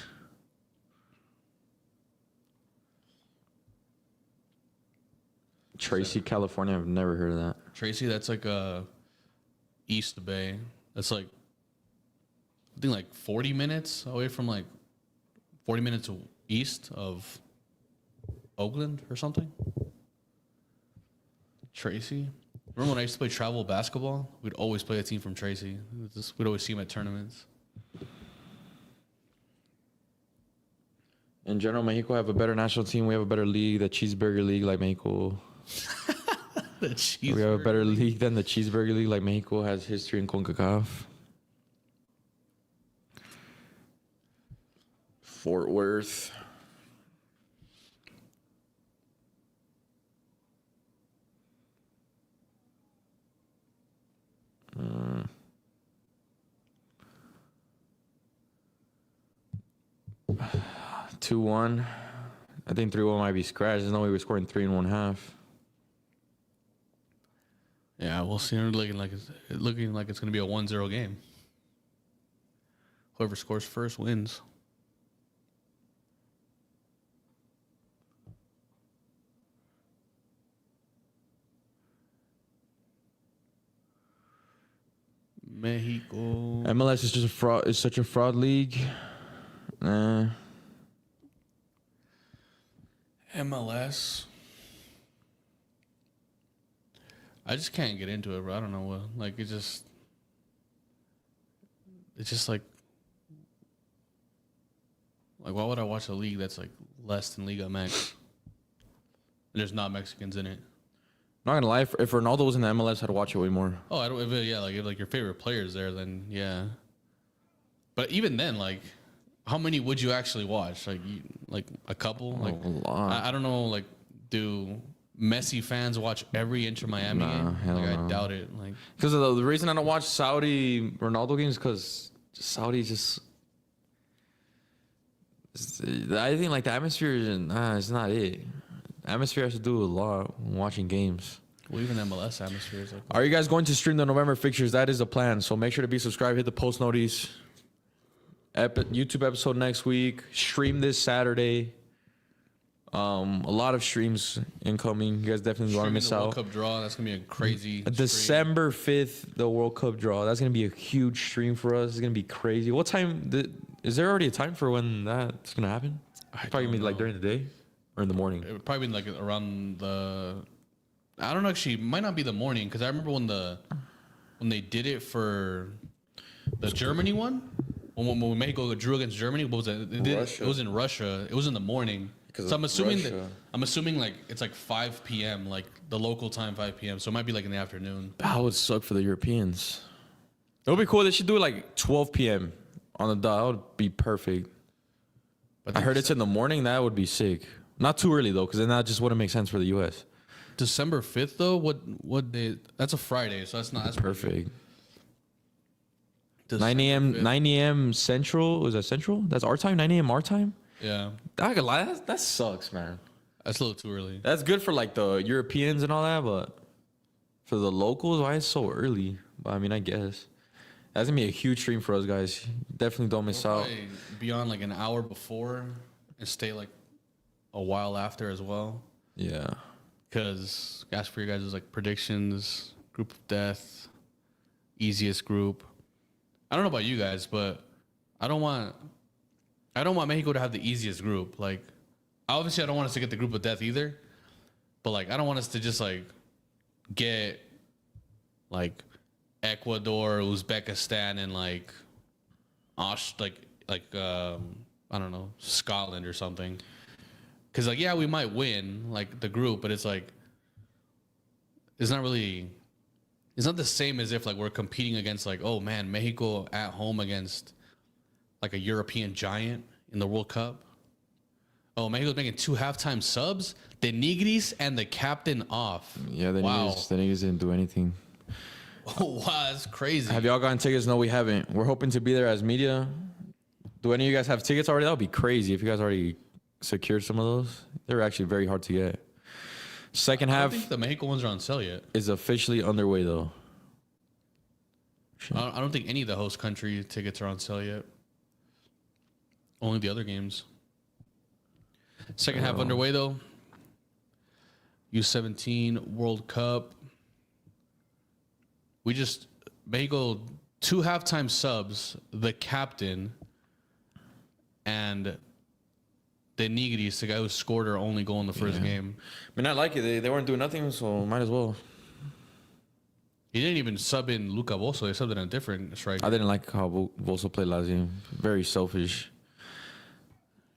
Tracy, California. I've never heard of that. Tracy, that's like East Bay. That's like, I think like 40 minutes away from 40 minutes east of Oakland or something. Tracy. Remember when I used to play travel basketball? We'd always play a team from Tracy. We'd always see them at tournaments. In general, Mexico have a better national team. We have a better league, the Cheeseburger League, like Mexico. The cheeseburger. We have a better league than the Cheeseburger League, like Mexico has history in CONCACAF. Fort Worth. Uh, 2-1. I think 3-1 might be scratched. There's no way we're scoring 3 1/2. Yeah, we'll see. It's looking like it's going to be a 1-0 game. Whoever scores first wins. Mexico. MLS is just a fraud. It's such a fraud league. MLS. I just can't get into it, bro. I don't know what. Like, it's just like, why would I watch a league that's like less than Liga MX? And there's not Mexicans in it. Not gonna lie, if Ronaldo was in the MLS, I'd watch it way more. Oh, I don't. If your favorite player's there, then yeah. But even then, like, how many would you actually watch? Like a couple? Like a lot. I don't know. Like, do Messi fans watch every Inter Miami game? Like, I doubt it. Like, because the reason I don't watch Saudi Ronaldo games because Saudi just. I think like the atmosphere it's not it. Atmosphere has to do a lot when watching games. Well, even MLS atmosphere is like. Are you guys going to stream the November fixtures? That is the plan. So make sure to be subscribed. Hit the post notice. YouTube episode next week. Stream this Saturday. A lot of streams incoming. You guys definitely don't want to miss out. World Cup draw. That's gonna be a crazy. December 5th, the World Cup draw. That's gonna be a huge stream for us. It's gonna be crazy. What time? Is there already a time for when that's gonna happen? Probably gonna be like during the day or in the morning. It would probably be like around the. I don't know. Actually, it might not be the morning because I remember when they did it for the Germany one. When Mexico drew against Germany, what was it? It was in Russia. It was in the morning. So I'm assuming like it's like 5 p.m. like the local time 5 p.m. So it might be like in the afternoon. That would suck for the Europeans. It would be cool. They should do it like 12 p.m. on the dot. That would be perfect. But I heard it's in the morning. That would be sick. Not too early though, because then that just wouldn't make sense for the U.S. December 5th though. What day? That's a Friday, so that's perfect. 9 a.m. Central. Is that Central? That's our time. 9 a.m. our time. Yeah. I can lie. That sucks, man. That's a little too early. That's good for like the Europeans and all that, but for the locals, why it's so early? But I mean, I guess that's gonna be a huge stream for us guys. Definitely don't miss out. Be on like an hour before and stay like a while after as well. Yeah. Because ask for your guys' like predictions, group of death, easiest group. I don't know about you guys, but I don't want Mexico to have the easiest group. Like, obviously, I don't want us to get the group of death either. But like, I don't want us to just like get like Ecuador, Uzbekistan, and like I don't know, Scotland or something. Because like, yeah, we might win like the group, but it's like it's not the same as if like we're competing against like, oh man, Mexico at home against like a European giant in the World Cup. Oh, Mexico's making 2 halftime subs. The Nigris and the captain off. Yeah, the Nigris didn't do anything. Oh wow, that's crazy. Have y'all gotten tickets? No, we haven't. We're hoping to be there as media. Do any of you guys have tickets already? That would be crazy if you guys already secured some of those. They're actually very hard to get. Second half. I don't think the Mexico ones are on sale yet. Is officially underway though. I don't think any of the host country tickets are on sale yet. Only the other games. Second half underway though. U-17 World Cup. We just Mexico 2 halftime subs, the captain, and the Nigris, the guy who scored our only goal in the first game. I mean, I like it. They weren't doing nothing, so might as well. He didn't even sub in Luca Bosso. They subbed in a different striker. I didn't like how Bosso played last game. Very selfish.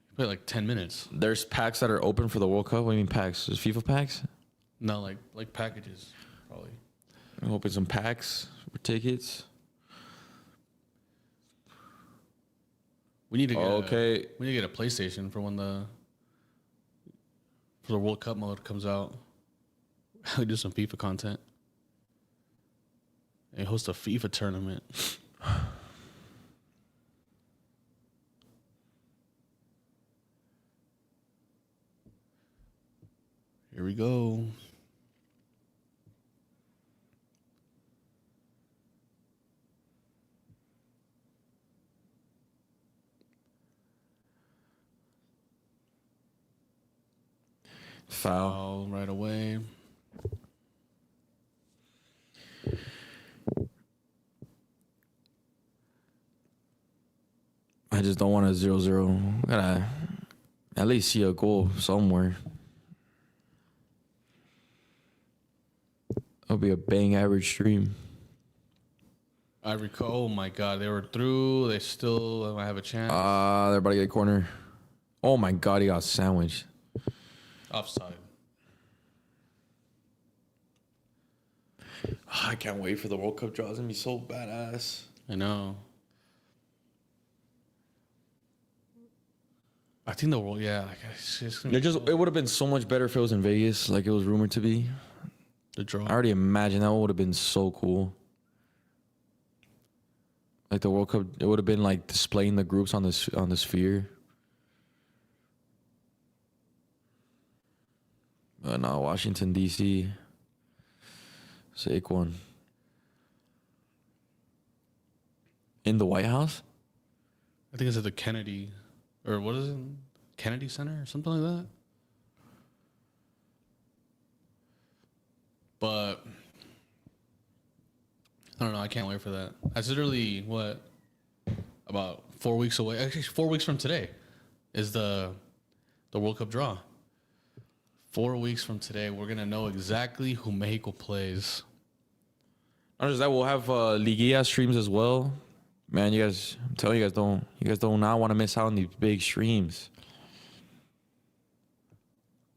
He played like 10 minutes. There's packs that are open for the World Cup. What do you mean packs? There's FIFA packs? No, like packages, probably. Open some packs for tickets. We need to get we need to get a PlayStation for when the World Cup mode comes out. We do some FIFA content. And host a FIFA tournament. Here we go. Foul right away. I just don't want a 0-0. Gotta at least see a goal somewhere. It'll be a bang average stream. Ivory Coast. Oh my God, they were through. They still might have a chance. They're about to get a corner. Oh my God, he got sandwiched. Offside. I can't wait for the World Cup draw. It's gonna be so badass. I know. I think the world, yeah. Like, It would have been so much better if it was in Vegas, like it was rumored to be. The draw. I already imagine that would have been so cool. Like the World Cup, it would have been like displaying the groups on the sphere. But no, Washington D.C. Saquon. In the White House? I think it's at the Kennedy, or what is it? Kennedy Center or something like that. But I don't know. I can't wait for that. That's literally what, about 4 weeks away. Actually, 4 weeks from today is the World Cup draw. 4 weeks from today, we're gonna know exactly who Mexico plays. Not just that, we'll have Liguilla streams as well. Man, you guys, I'm telling you guys do not want to miss out on these big streams.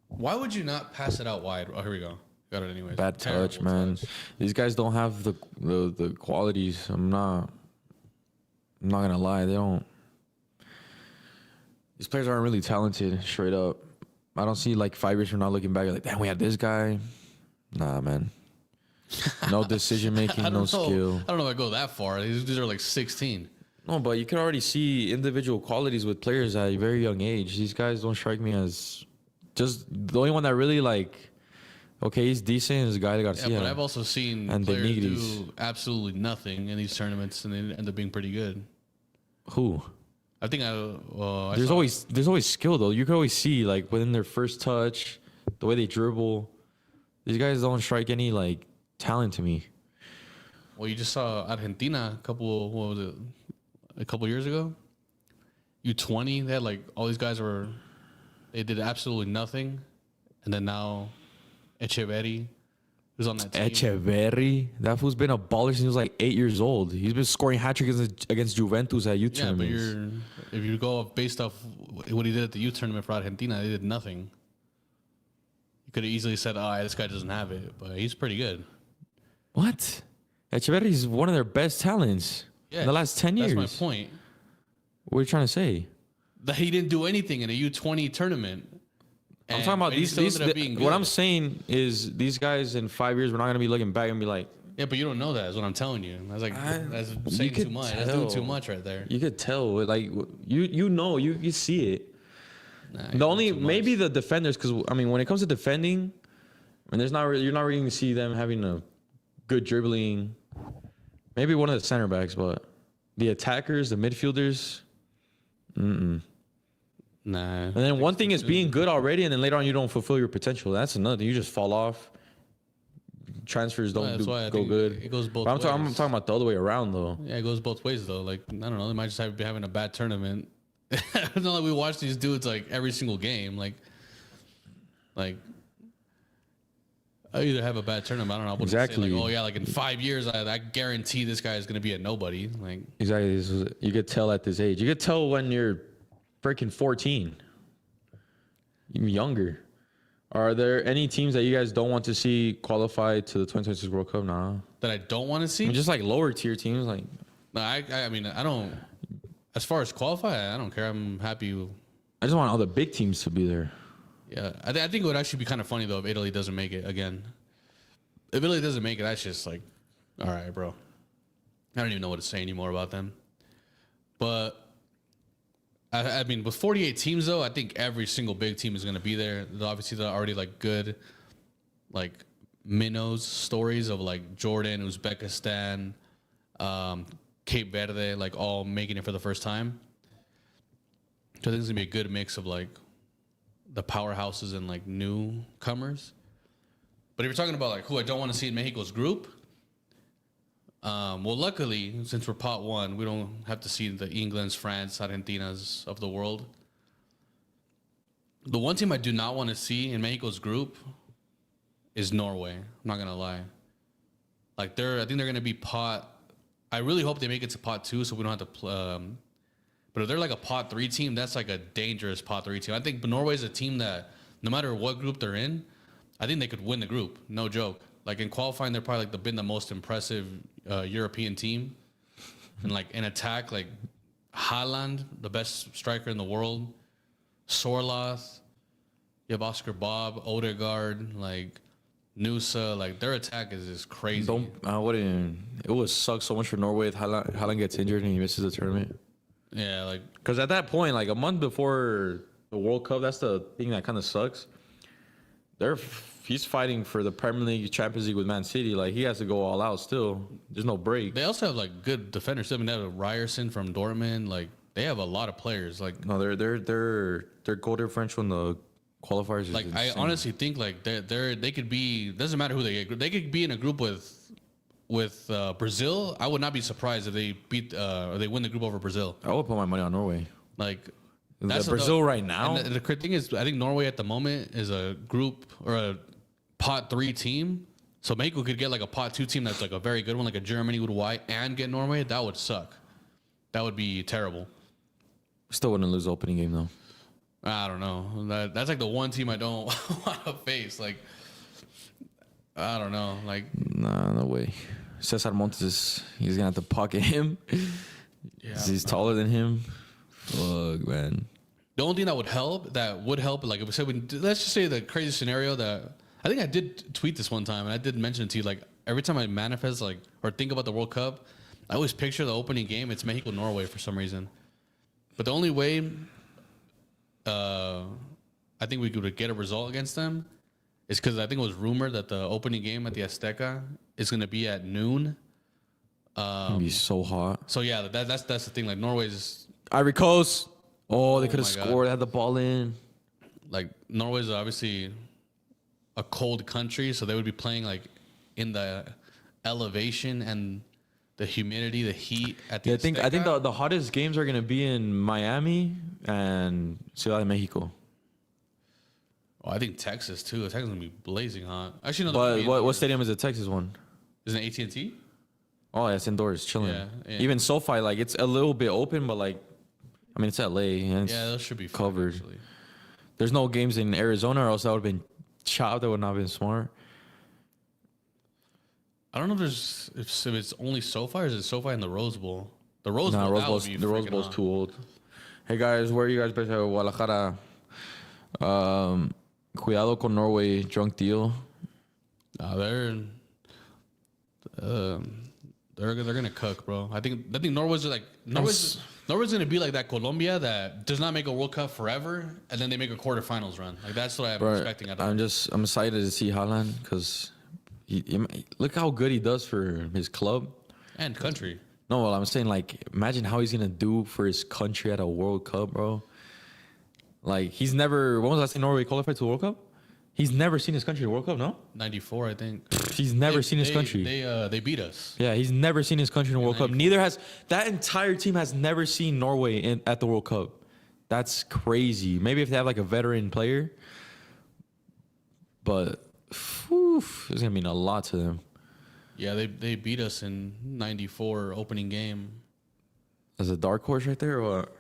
Why would you not pass it out wide? Oh, here we go. Got it anyways. Bad touch, man. Touch. These guys don't have the qualities. I'm not gonna lie, they don't. These players aren't really talented, straight up. I don't see like 5 years from now looking back like, damn, we had this guy. Nah, man. No decision making, no skill. I don't know if I go that far. These are like 16. No, but you can already see individual qualities with players at a very young age. These guys don't strike me as just the only one that really like, okay, he's decent is the guy that got Yeah, but I've also seen and players do absolutely nothing in these tournaments and they end up being pretty good. Who? I think there's always skill though. You can always see like within their first touch, the way they dribble. These guys don't strike any like talent to me. Well, you just saw Argentina a couple years ago. U-20, they had like all these guys they did absolutely nothing, and then now Echeverri who's on that team. Echeverri, that fool's been a baller since he was like 8 years old. He's been scoring hat tricks against Juventus at youth tournaments. Yeah, but if you go based off what he did at the youth tournament for Argentina, they did nothing. You could have easily said, "Oh, this guy doesn't have it," but he's pretty good. What? Echeverri is one of their best talents in the last 10 years. That's my point. What are you trying to say? That he didn't do anything in a U-20 tournament. I'm talking about these what I'm saying is these guys in 5 years, we're not going to be looking back and be like, yeah, but you don't know that is what I'm telling you. I was like, that's saying too much. That's doing too much right there. You could tell. Like, you see it. Nah, the only, maybe the defenders, because, I mean, when it comes to defending, I mean, you're not really going to see them having a good dribbling Maybe one of the center backs, but the attackers, the midfielders, Nah. And then one thing is being good already, and then later on you don't fulfill your potential. That's another thing. You just fall off. Transfers don't go good. It goes both But ways. I'm talking about the other way around, though. Yeah, it goes both ways though. Like I don't know, they might just be having a bad tournament. It's not like we watch these dudes like every single game. Like I either have a bad tournament. I don't know. I wouldn't Exactly. say like, oh yeah, like in 5 years, I guarantee this guy is gonna be a nobody. Like Exactly. You could tell at this age. You could tell when you're freaking 14, even younger. Are there any teams that you guys don't want to see qualify to the 2026 World Cup? Nah. that I don't want to see. I mean, just like lower tier teams, like. No, I mean, I don't. As far as qualify, I don't care. I'm happy. I just want all the big teams to be there. Yeah, I think it would actually be kind of funny though if Italy doesn't make it again. If Italy doesn't make it, that's just like, all right, bro. I don't even know what to say anymore about them. But I mean, with 48 teams though, I think every single big team is going to be there. Obviously, they're already like good, like minnows stories of like Jordan, Uzbekistan, Cape Verde, like all making it for the first time. So I think it's gonna be a good mix of like the powerhouses and like newcomers. But if you're talking about like who I don't want to see in Mexico's group, well, luckily since we're pot one, we don't have to see the Englands, France, Argentinas of the world. The one team I do not want to see in Mexico's group is Norway. I'm not gonna lie. Like I think they're gonna be pot. I really hope they make it to pot 2, so we don't have to. But if they're like a pot 3 team, that's like a dangerous pot 3 team. I think Norway's a team that no matter what group they're in, I think they could win the group. No joke. Like in qualifying, they're probably like been the most impressive European team. And like in attack, like Haaland, the best striker in the world, Sorloth, you have Oscar Bob, Odegaard, like Nusa, like their attack is just crazy. It would suck so much for Norway if Haaland gets injured and he misses the tournament. Yeah, like because at that point, like a month before the World Cup, that's the thing that kind of sucks. He's fighting for the Premier League, Champions League with Man City. Like he has to go all out still. There's no break. They also have like good defenders. I mean, they have Ryerson from Dortmund. Like they have a lot of players. Like no, their goal differential in the qualifiers is like insane. I honestly think like they could be. Doesn't matter who they get. They could be in a group with Brazil. I would not be surprised if they beat or they win the group over Brazil. I would put my money on Norway. Like that's Brazil right now. And the thing is, I think Norway at the moment is a group or a pot 3 team. So Mexico could get like a pot 2 team that's like a very good one, like a Germany, Uruguay, and get Norway. That would suck. That would be terrible. Still wouldn't lose the opening game though. I don't know. That's like the one team I don't want to face. Like, I don't know. Like, nah, no way. Cesar Montes, he's gonna have to pocket him. Yeah, he's taller than him. Fuck, man. The only thing that would help, like if we said, let's just say the crazy scenario that I think I did tweet this one time, and I did mention it to you. Like every time I manifest, like or think about the World Cup, I always picture the opening game. It's Mexico Norway for some reason. But the only way I think we could get a result against them is because I think it was rumored that the opening game at the Azteca is going to be at noon. It's gonna be so hot. So yeah, that's the thing. Like Norway's Ivory Coast. Oh, they could have my God. scored. Had the ball in. Like Norway's obviously a cold country, so they would be playing like in the elevation and the humidity, the heat at the Yeah, I think the hottest games are gonna be in Miami and Ciudad de Mexico. Oh, I think Texas too. Texas is gonna be blazing hot. Actually, no. But what stadium is the Texas one? Isn't it AT&T? Oh, yeah, it's indoors, chilling. Yeah. Even SoFi, like it's a little bit open, but like, I mean, it's LA and it's That should be fine, covered. actually. There's no games in Arizona, or else that would have been chopped. That would not have been smart. I don't know if it's only SoFi or is it SoFi in the Rose Bowl? The Rose Bowl. The Rose Bowl's too old. Hey guys, where are you guys based at? Guadalajara. Cuidado con Norway, drunk deal. They're gonna cook, bro. I think Norway's gonna be like that Colombia that does not make a World Cup forever, and then they make a quarterfinals run. Like that's what I'm expecting. I'm excited to see Haaland because look how good he does for his club. And country. No, well, I'm saying like, imagine how he's gonna do for his country at a World Cup, bro. Like he's never. When was the last time Norway qualified to the World Cup? He's never seen his country in the World Cup. No, 94, I think. he's never seen his country. They beat us. Yeah, he's never seen his country in the World Cup. Neither has that entire team has never seen Norway at the World Cup. That's crazy. Maybe if they have like a veteran player, but whew, it's gonna mean a lot to them. Yeah, they beat us in 94 opening game. As a dark horse right there, or what?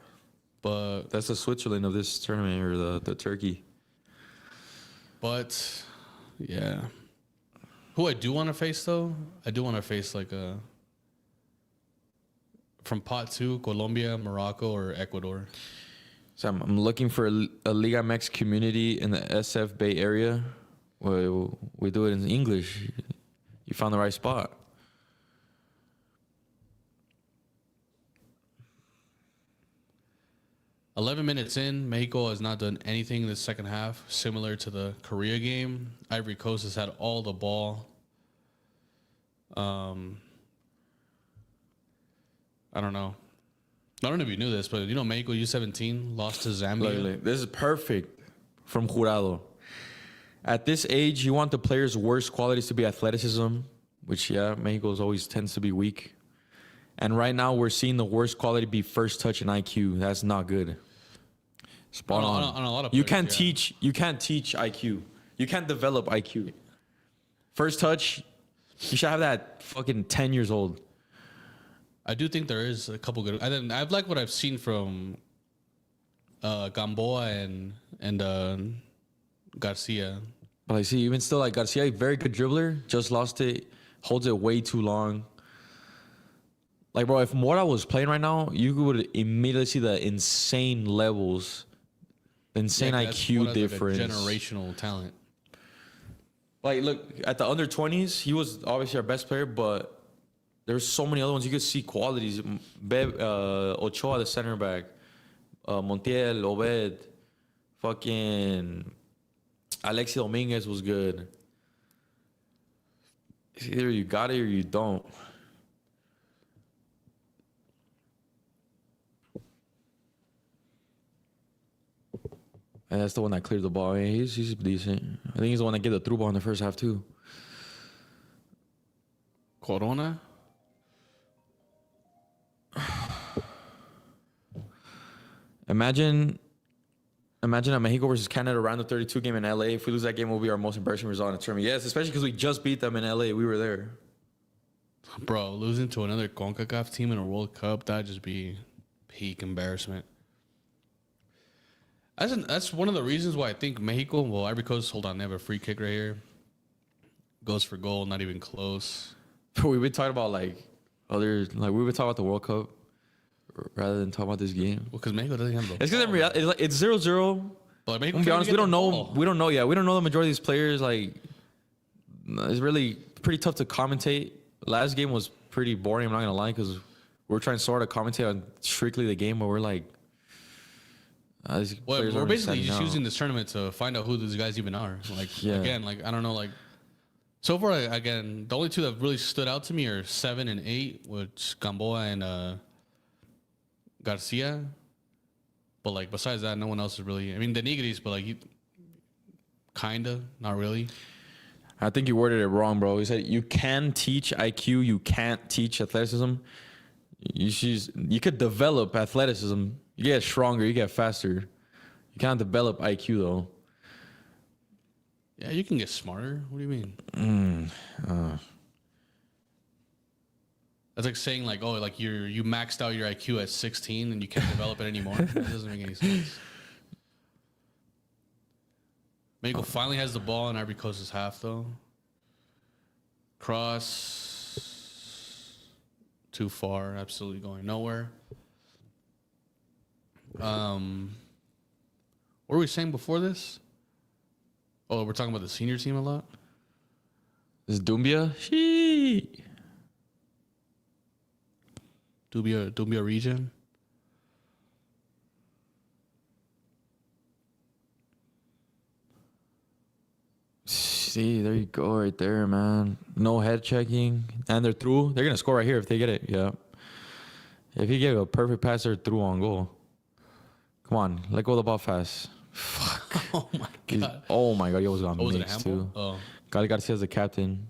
But That's the Switzerland of this tournament, or the Turkey. But yeah, who I do want to face though, I do want to face like a from pot 2, Colombia, Morocco, or Ecuador. So I'm looking for a Liga MX community in the SF Bay area. We do it in English. You found the right spot. "11 minutes in, Mexico has not done anything in the second half, similar to the Korea game. Ivory Coast has had all the ball. I don't know. I don't know if you knew this, but you know Mexico U-17 lost to Zambia. Look, this is perfect from Jurado. At this age, you want the players' worst qualities to be athleticism, which, yeah, Mexico's always tends to be weak. And right now, we're seeing the worst quality be first touch and IQ. That's not good. Spot on. On a lot of You players, can't teach. You can't teach IQ. You can't develop IQ. First touch, you should have that fucking 10 years old. I do think there is a couple good. I've liked what I've seen from Gamboa and Garcia. But I see, even still, like Garcia, very good dribbler, just lost it, holds it way too long. Like, bro, if Mora was playing right now, you would immediately see the insane levels, insane IQ difference. Like a generational talent. Like, look, at the under 20s, he was obviously our best player, but there's so many other ones you could see qualities. Ochoa, the center back, Montiel, Obed, fucking Alexi Dominguez was good. It's either you got it or you don't. And that's the one that cleared the ball. Yeah, he's decent. I think he's the one that gave the through ball in the first half too. Corona. Imagine a Mexico versus Canada round of 32 game in LA. If we lose that game, it will be our most embarrassing result in the tournament. Yes, especially because we just beat them in LA. We were there. Bro, losing to another CONCACAF team in a World Cup, that'd just be peak embarrassment. That's one of the reasons why I think Mexico, well, Ivory Coast, hold on, they have a free kick right here. Goes for goal, not even close. We've been talking about we've been talking about the World Cup rather than talking about this game. Well, because Mexico doesn't have the It's because in reality, it's 0-0. But Mexico, To be honest, we don't know. We don't know. Yeah, we don't know the majority of these players. Like, it's really pretty tough to commentate. Last game was pretty boring. I'm not gonna lie, because we're trying to sort of commentate on strictly the game, but we're like, these players we're aren't basically standing just out. using this tournament to find out who these guys even are. Like, Yeah. again, like I don't know, like so far, again, the only two that really stood out to me are 7 and 8, which Gamboa and Garcia. But like besides that, no one else is really. I mean, the Nigris, but like kinda, not really. I think you worded it wrong, bro. You said you can teach IQ, you can't teach athleticism. You could develop athleticism. You get stronger, you get faster. You can't develop IQ though. Yeah, you can get smarter. What do you mean? That's like saying like, oh, like you maxed out your IQ at 16 and you can't develop it anymore. That doesn't make any sense. Mexico finally has the ball in Ivory Coast's half though. Cross too far, absolutely going nowhere. What were we saying before this? Oh, we're talking about the senior team a lot. This is Dumbia. Shee. Dumbia region. See, there you go, right there, man. No head checking, and they're through. They're gonna score right here if they get it. Yeah. If he gave a perfect pass, they're through on goal. Come on, let go of the ball fast. Fuck. Oh my god. Oh my god, he almost got Was it a mixed handball? too. Oh. Gali Garcia's the captain.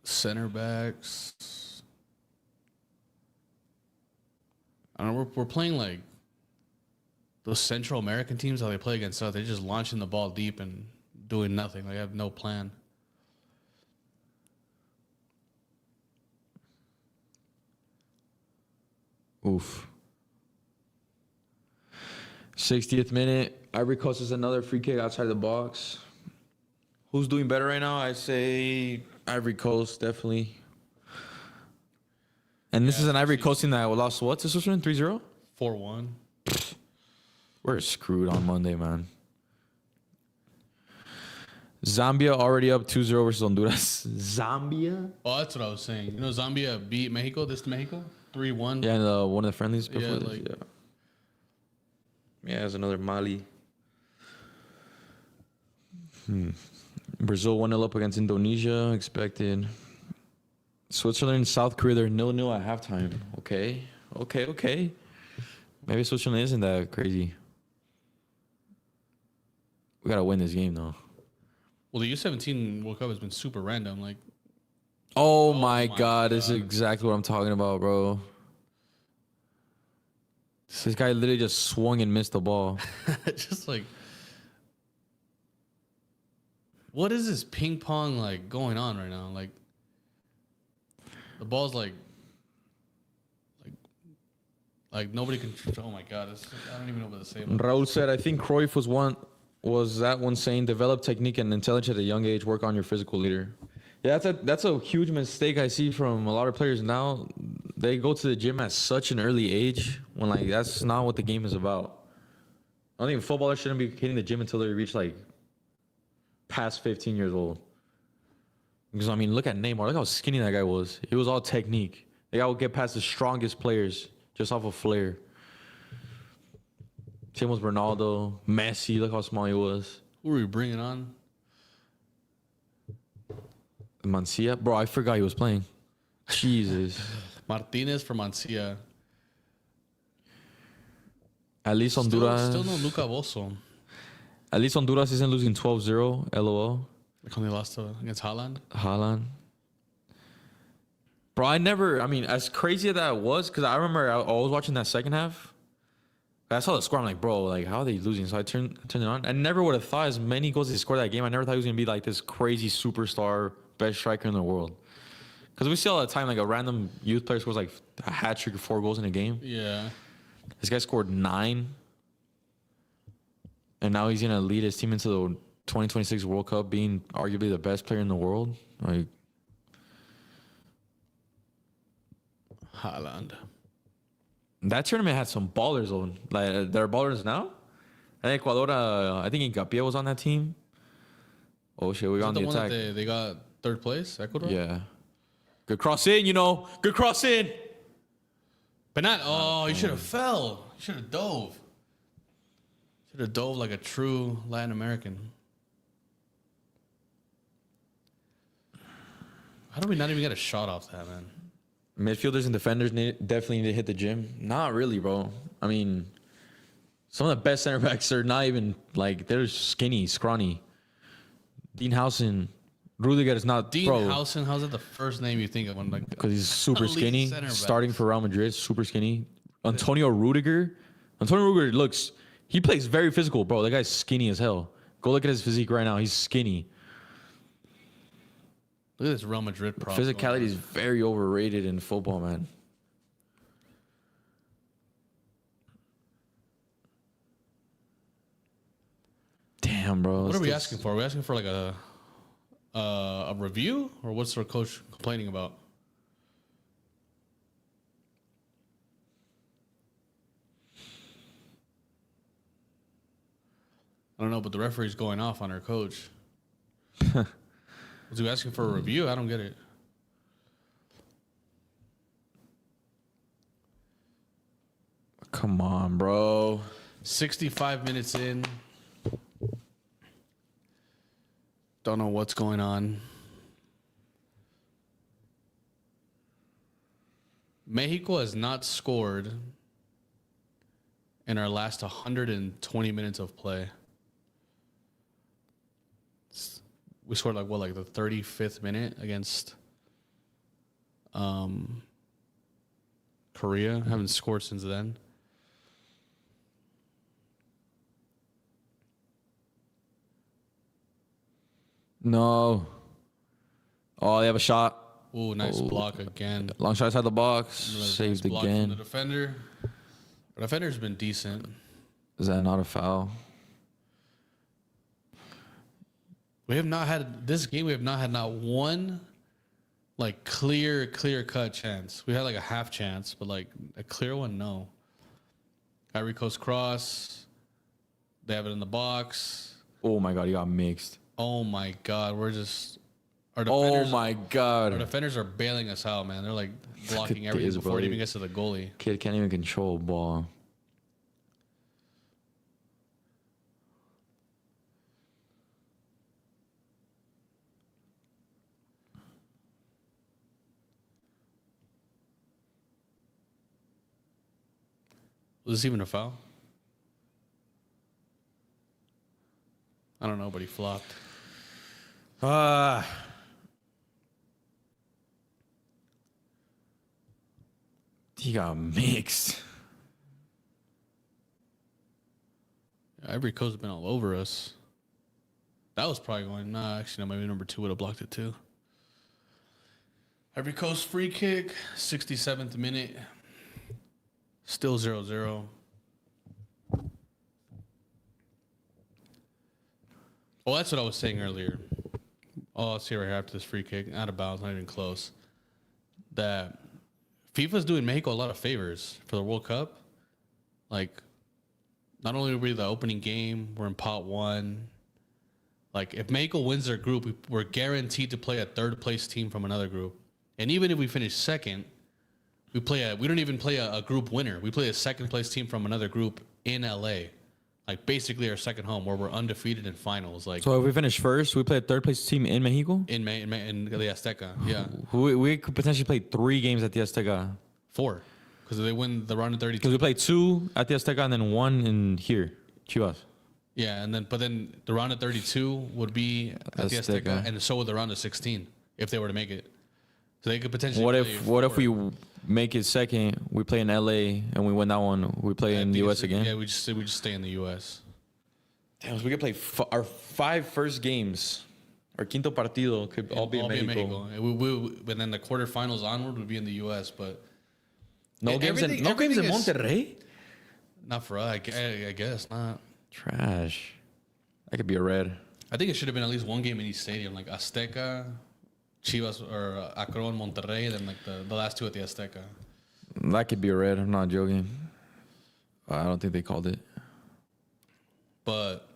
Center backs. I don't know. We're playing like those Central American teams how they play against us. They're just launching the ball deep and doing nothing. They have no plan. Oof. 60th minute. Ivory Coast is another free kick outside the box. Who's doing better right now? I say Ivory Coast, definitely. And this is an Ivory Coast team that lost what to Switzerland? 3-0? 4-1. We're screwed on Monday, man. Zambia already up 2-0 versus Honduras. Zambia? Oh, that's what I was saying. You know, Zambia beat Mexico. This Mexico 3-1. Yeah, and one of the friendlies before Yeah, this. like- Yeah, there's another Mali. Brazil 1-0 up against Indonesia. Expected. Switzerland, South Korea, they're 0-0 at halftime. Okay. Maybe Switzerland isn't that crazy. We got to win this game, though. Well, the U-17 World Cup has been super random. Like, Oh my my God. This is God. exactly what I'm talking about, bro. This guy literally just swung and missed the ball. just like, what is this ping pong like going on right now? Like, the ball's like nobody can. Oh my God! I don't even know what to say. About Raul said, I think Cruyff was that one saying, develop technique and intelligence at a young age, work on your physical leader. Yeah, that's a huge mistake I see from a lot of players now. They go to the gym at such an early age when like that's not what the game is about. I think footballers shouldn't be hitting the gym until they reach like past 15 years old. Because I mean, look at Neymar. Look how skinny that guy was. He was all technique. The guy would get past the strongest players just off of flair. Same with Ronaldo, Messi. Look how small he was. who are we bringing on? Mancia, bro, I forgot he was playing. Jesus. Martinez for Mancia. At least Honduras. Still no Luca Bosso. At least Honduras isn't losing 12-0. LOL. Like when they lost against Haaland. Haaland. Bro, I mean, as crazy as that was, because I remember I was watching that second half. I saw the score. I'm like, bro, like, how are they losing? So I turned it on. I never would have thought as many goals as they scored that game. I never thought he was going to be like this crazy superstar, best striker in the world. Because we see all the time, like, a random youth player scores like a hat trick or 4 goals in a game. Yeah. This guy scored 9. And now he's going to lead his team into the 2026 World Cup, being arguably the best player in the world. Like, Haaland. that tournament had some ballers on. Like, they're ballers now. I think Ecuador, I think Hincapié was on that team. Oh, shit, we got on the one attack. that they got third place, Ecuador? Yeah. Good cross in, Good cross in. But not, oh, you should have fell. You should have dove. Should have dove like a true Latin American. How do we not even get a shot off that, man? Midfielders and defenders definitely need to hit the gym. Not really, bro. I mean, some of the best center backs are not even, like, they're skinny, scrawny. Dean Howson. Rudiger is not, Dean bro. Howson, how's that the first name you think of when like Because he's super elite skinny. center back? Starting for Real Madrid, super skinny. Antonio Rudiger looks, he plays very physical, bro. That guy's skinny as hell. Go look at his physique right now. He's skinny. Look at this Real Madrid prop. Physicality is very overrated in football, man. Damn, bro. What are we asking for? Are we asking for like a review, or what's our coach complaining about? I don't know, but the referee's going off on our coach. Was he asking for a review? I don't get it. Come on, bro. 65 minutes in. Don't know what's going on. Mexico has not scored in our last 120 minutes of play. We scored like the 35th minute against Korea. Haven't scored since then. No. Oh, they have a shot. Ooh, nice block again. Long shot inside the box. Saved Saved block from again. the defender. The defender's been decent. Is that not a foul? We have not had this game. We have not had not one like clear cut chance. We had like a half chance, but like a clear one, no. Ivory Coast cross. They have it in the box. Oh my god, he got mixed. Oh my god, we're just. Oh my Our god. defenders are bailing us out, man. They're like blocking at everything this, before bro. it even gets to the goalie. Kid can't even control a ball. Was this even a foul? I don't know, but he flopped. He got mixed. Ivory Coast has been all over us. That was probably going. Nah, actually, no. Maybe number 2 would have blocked it too. Ivory Coast free kick, 67th minute. Still 0-0. Oh, that's what I was saying earlier. Oh, I'll see right here after this free kick. Out of bounds, not even close. That FIFA's doing Mexico a lot of favors for the World Cup. Like, not only are we the opening game, we're in pot 1. Like, if Mexico wins their group, we're guaranteed to play a third place team from another group. And even if we finish second, we don't even play a group winner. We play a second place team from another group in LA. Like basically our second home where we're undefeated in finals. Like So if we finish first, we play a third place team in Mexico? in the Azteca. Yeah. We could potentially play 3 games at the Azteca. 4. Because they win the round of 32. Because we played 2 at the Azteca and then 1 in here, Chivas. Yeah, but then the round of 32 would be at the Azteca. Azteca, and so would the round of 16 if they were to make it. So they could potentially. What play if we make it second, we play in LA and we win that one, we play in the US again? Yeah, we just stay in the US. Damn, so we could play our 5 first games. Our quinto partido could all be in Mexico. And then the quarterfinals onward would be in the US, but No games in Monterrey? Not for us. I guess not. Trash. That could be a red. I think it should have been at least one game in each stadium, like Azteca, Chivas, or Akron, Monterrey, then like the last 2 at the Azteca. That could be a red. I'm not joking. I don't think they called it. But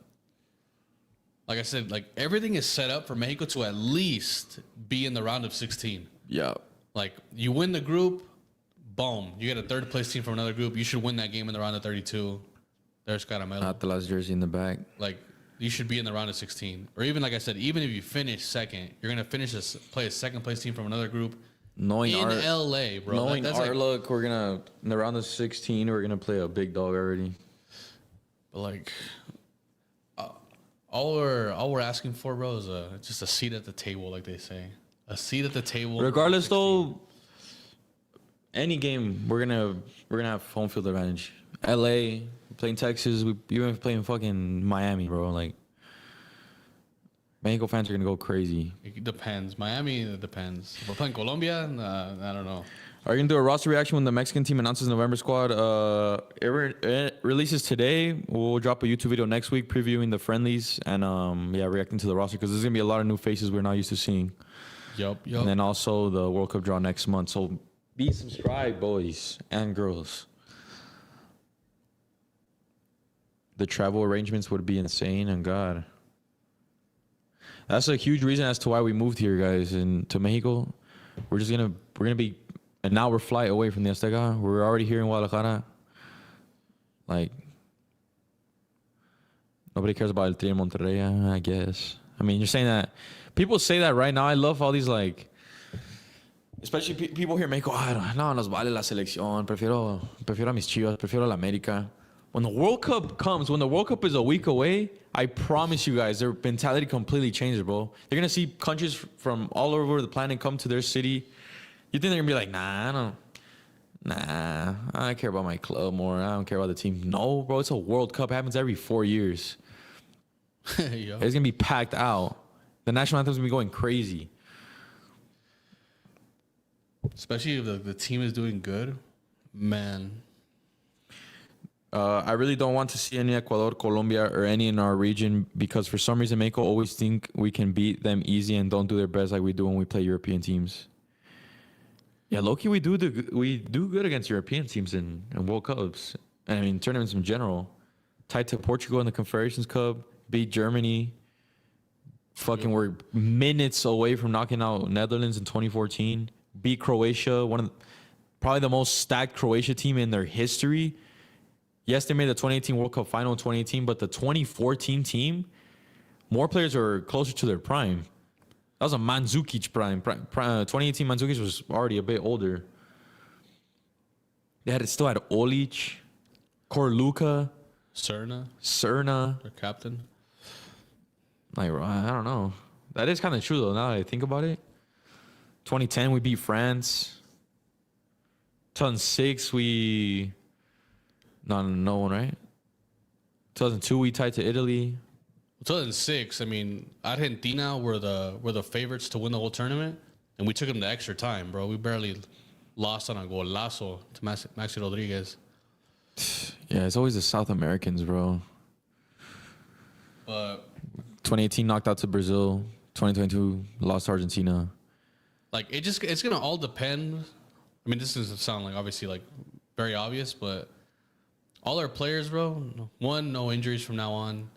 like I said, like everything is set up for Mexico to at least be in the round of 16. Yeah. Like you win the group, boom, you get a third place team from another group. You should win that game in the round of 32. There's Caramelo. Not the last jersey in the back. Like you should be in the round of 16, or even like I said, even if you finish second, you're gonna play a second place team from another group Knowing in LA, bro. Knowing that's our like, luck, we're gonna in the round of 16. We're gonna play a big dog already. but like, all we're asking for, bro, is just a seat at the table, like they say, a seat at the table. Regardless, though, any game we're gonna have home field advantage. LA, playing Texas, we even playing fucking Miami, bro. Like, Mexico fans are gonna go crazy. It depends. Miami, it depends. If we're playing Colombia, I don't know. Are you gonna do a roster reaction when the Mexican team announces November squad? It releases today. We'll drop a YouTube video next week previewing the friendlies and reacting to the roster because there's gonna be a lot of new faces we're not used to seeing. Yup. And then also the World Cup draw next month. So be subscribed, boys and girls. The travel arrangements would be insane, and God, that's a huge reason as to why we moved here, guys, to Mexico. We're gonna be an hour flight away from the Azteca. We're already here in Guadalajara. Like, nobody cares about El Tri in Monterrey, I guess. I mean, you're saying that. People say that right now. I love all these, like, especially people here make, no nos vale la selección. Prefiero a mis Chivas. Prefiero a la América. When the World Cup comes, when the World Cup is a week away, I promise you guys, their mentality completely changes, bro. They're going to see countries from all over the planet come to their city. You think they're going to be like, nah, I care about my club more. I don't care about the team. No, bro, it's a World Cup. It happens every 4 years. It's going to be packed out. The national anthem's going to be going crazy. Especially if the team is doing good. Man. I really don't want to see any Ecuador, Colombia, or any in our region because for some reason Mexico always think we can beat them easy and don't do their best like we do when we play European teams. Yeah, low-key, we do good against European teams in World Cups. And I mean, tournaments in general. Tied to Portugal in the Confederations Cup, beat Germany. Fucking we're minutes away from knocking out Netherlands in 2014. Beat Croatia, probably the most stacked Croatia team in their history. Yes, they made the 2018 World Cup final in 2018, but the 2014 team, more players are closer to their prime. That was a Mandzukic prime. 2018 Mandzukic was already a bit older. They still had Olic, Korluka, Cerna, their captain. Like, I don't know. That is kind of true, though, now that I think about it. 2010, we beat France. 2006, no one, right? 2002, we tied to Italy. 2006, I mean, Argentina were the favorites to win the whole tournament, and we took them to extra time, bro. We barely lost on a golazo to Maxi Rodriguez. Yeah, it's always the South Americans, bro. But 2018 knocked out to Brazil. 2022 lost to Argentina. Like, it's gonna all depend. I mean, this doesn't sound like obviously like very obvious, but all our players, bro. One, no injuries from now on.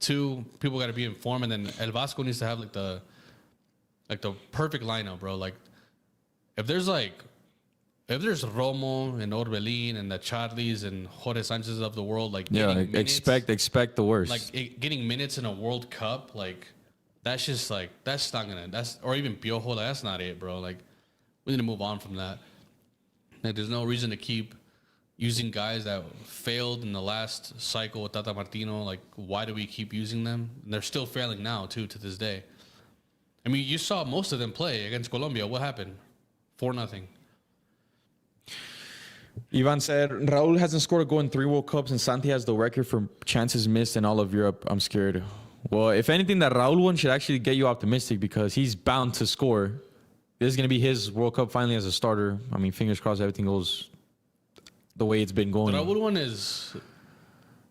Two, people got to be informed, and then El Vasco needs to have like the perfect lineup, bro. Like, if there's Romo and Orbelin and the Charlies and Jorge Sanchez of the world, like, expect the worst. Like, getting minutes in a World Cup, like, that's just like, that's not gonna, or even Piojo, like, that's not it, bro. Like, we need to move on from that. Like, there's no reason to keep using guys that failed in the last cycle with Tata Martino. Like, why do we keep using them? And they're still failing now, too, to this day. I mean, you saw most of them play against Colombia. What happened? 4-0. Ivan said, Raul hasn't scored a goal in 3 World Cups, and Santi has the record for chances missed in all of Europe. I'm scared. Well, if anything, that Raul one should actually get you optimistic because he's bound to score. This is going to be his World Cup finally as a starter. I mean, fingers crossed everything goes the way it's been going. The Raul one is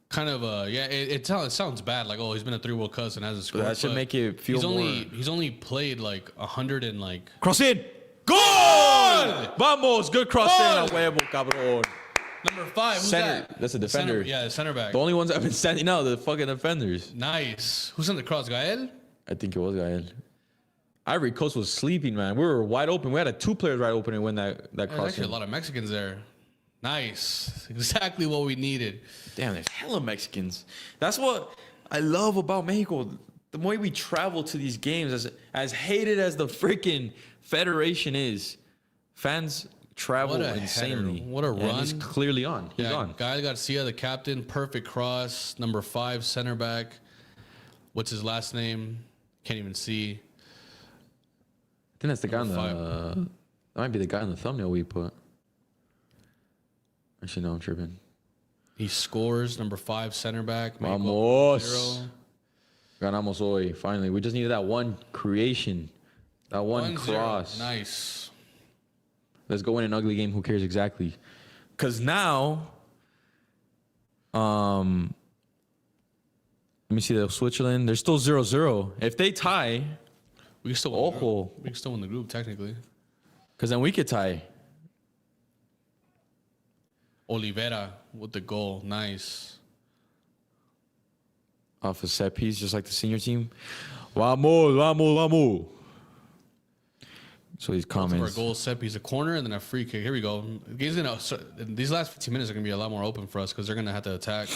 kind of it sounds bad. Like, oh, he's been at 3 World Cups and hasn't scored. That should make it feel more. He's only played like 100 and like. Cross in. Goal! Vamos! Good cross in. A huevo, cabrón. Number 5. Who's center. that? That's a defender. The center back. The only ones that have been standing out, the fucking defenders. Nice. Who's in the cross? Gael? I think it was Gael. Ivory Coast was sleeping, man. We were wide open. We had 2 players wide open and win that cross. There's actually a lot of Mexicans there. Nice. Exactly what we needed. Damn, there's hella Mexicans. That's what I love about Mexico. The way we travel to these games, as hated as the freaking federation is, fans travel insanely. Header. What a run. He's clearly on. He's on. Gael Garcia, the captain, perfect cross. Number 5, center back. What's his last name? Can't even see. I think that's the guy on the... That might be the guy on the thumbnail we put. Actually, no, I'm tripping. He scores, number 5, center back. Vamos. Ganamos hoy, finally. We just needed that one creation. That one cross. Nice. Let's go in an ugly game. Who cares exactly? Because now, let me see, Switzerland. They're still 0-0. If they tie, we can still win the group, technically. Because then we could tie. Oliveira with the goal. Nice. Off a set piece, just like the senior team. Vamos, vamos, vamos. So these Both of our comments. goals, set piece, a corner, and then a free kick. Here we go. He's gonna. These last 15 minutes are gonna be a lot more open for us because they're gonna have to attack,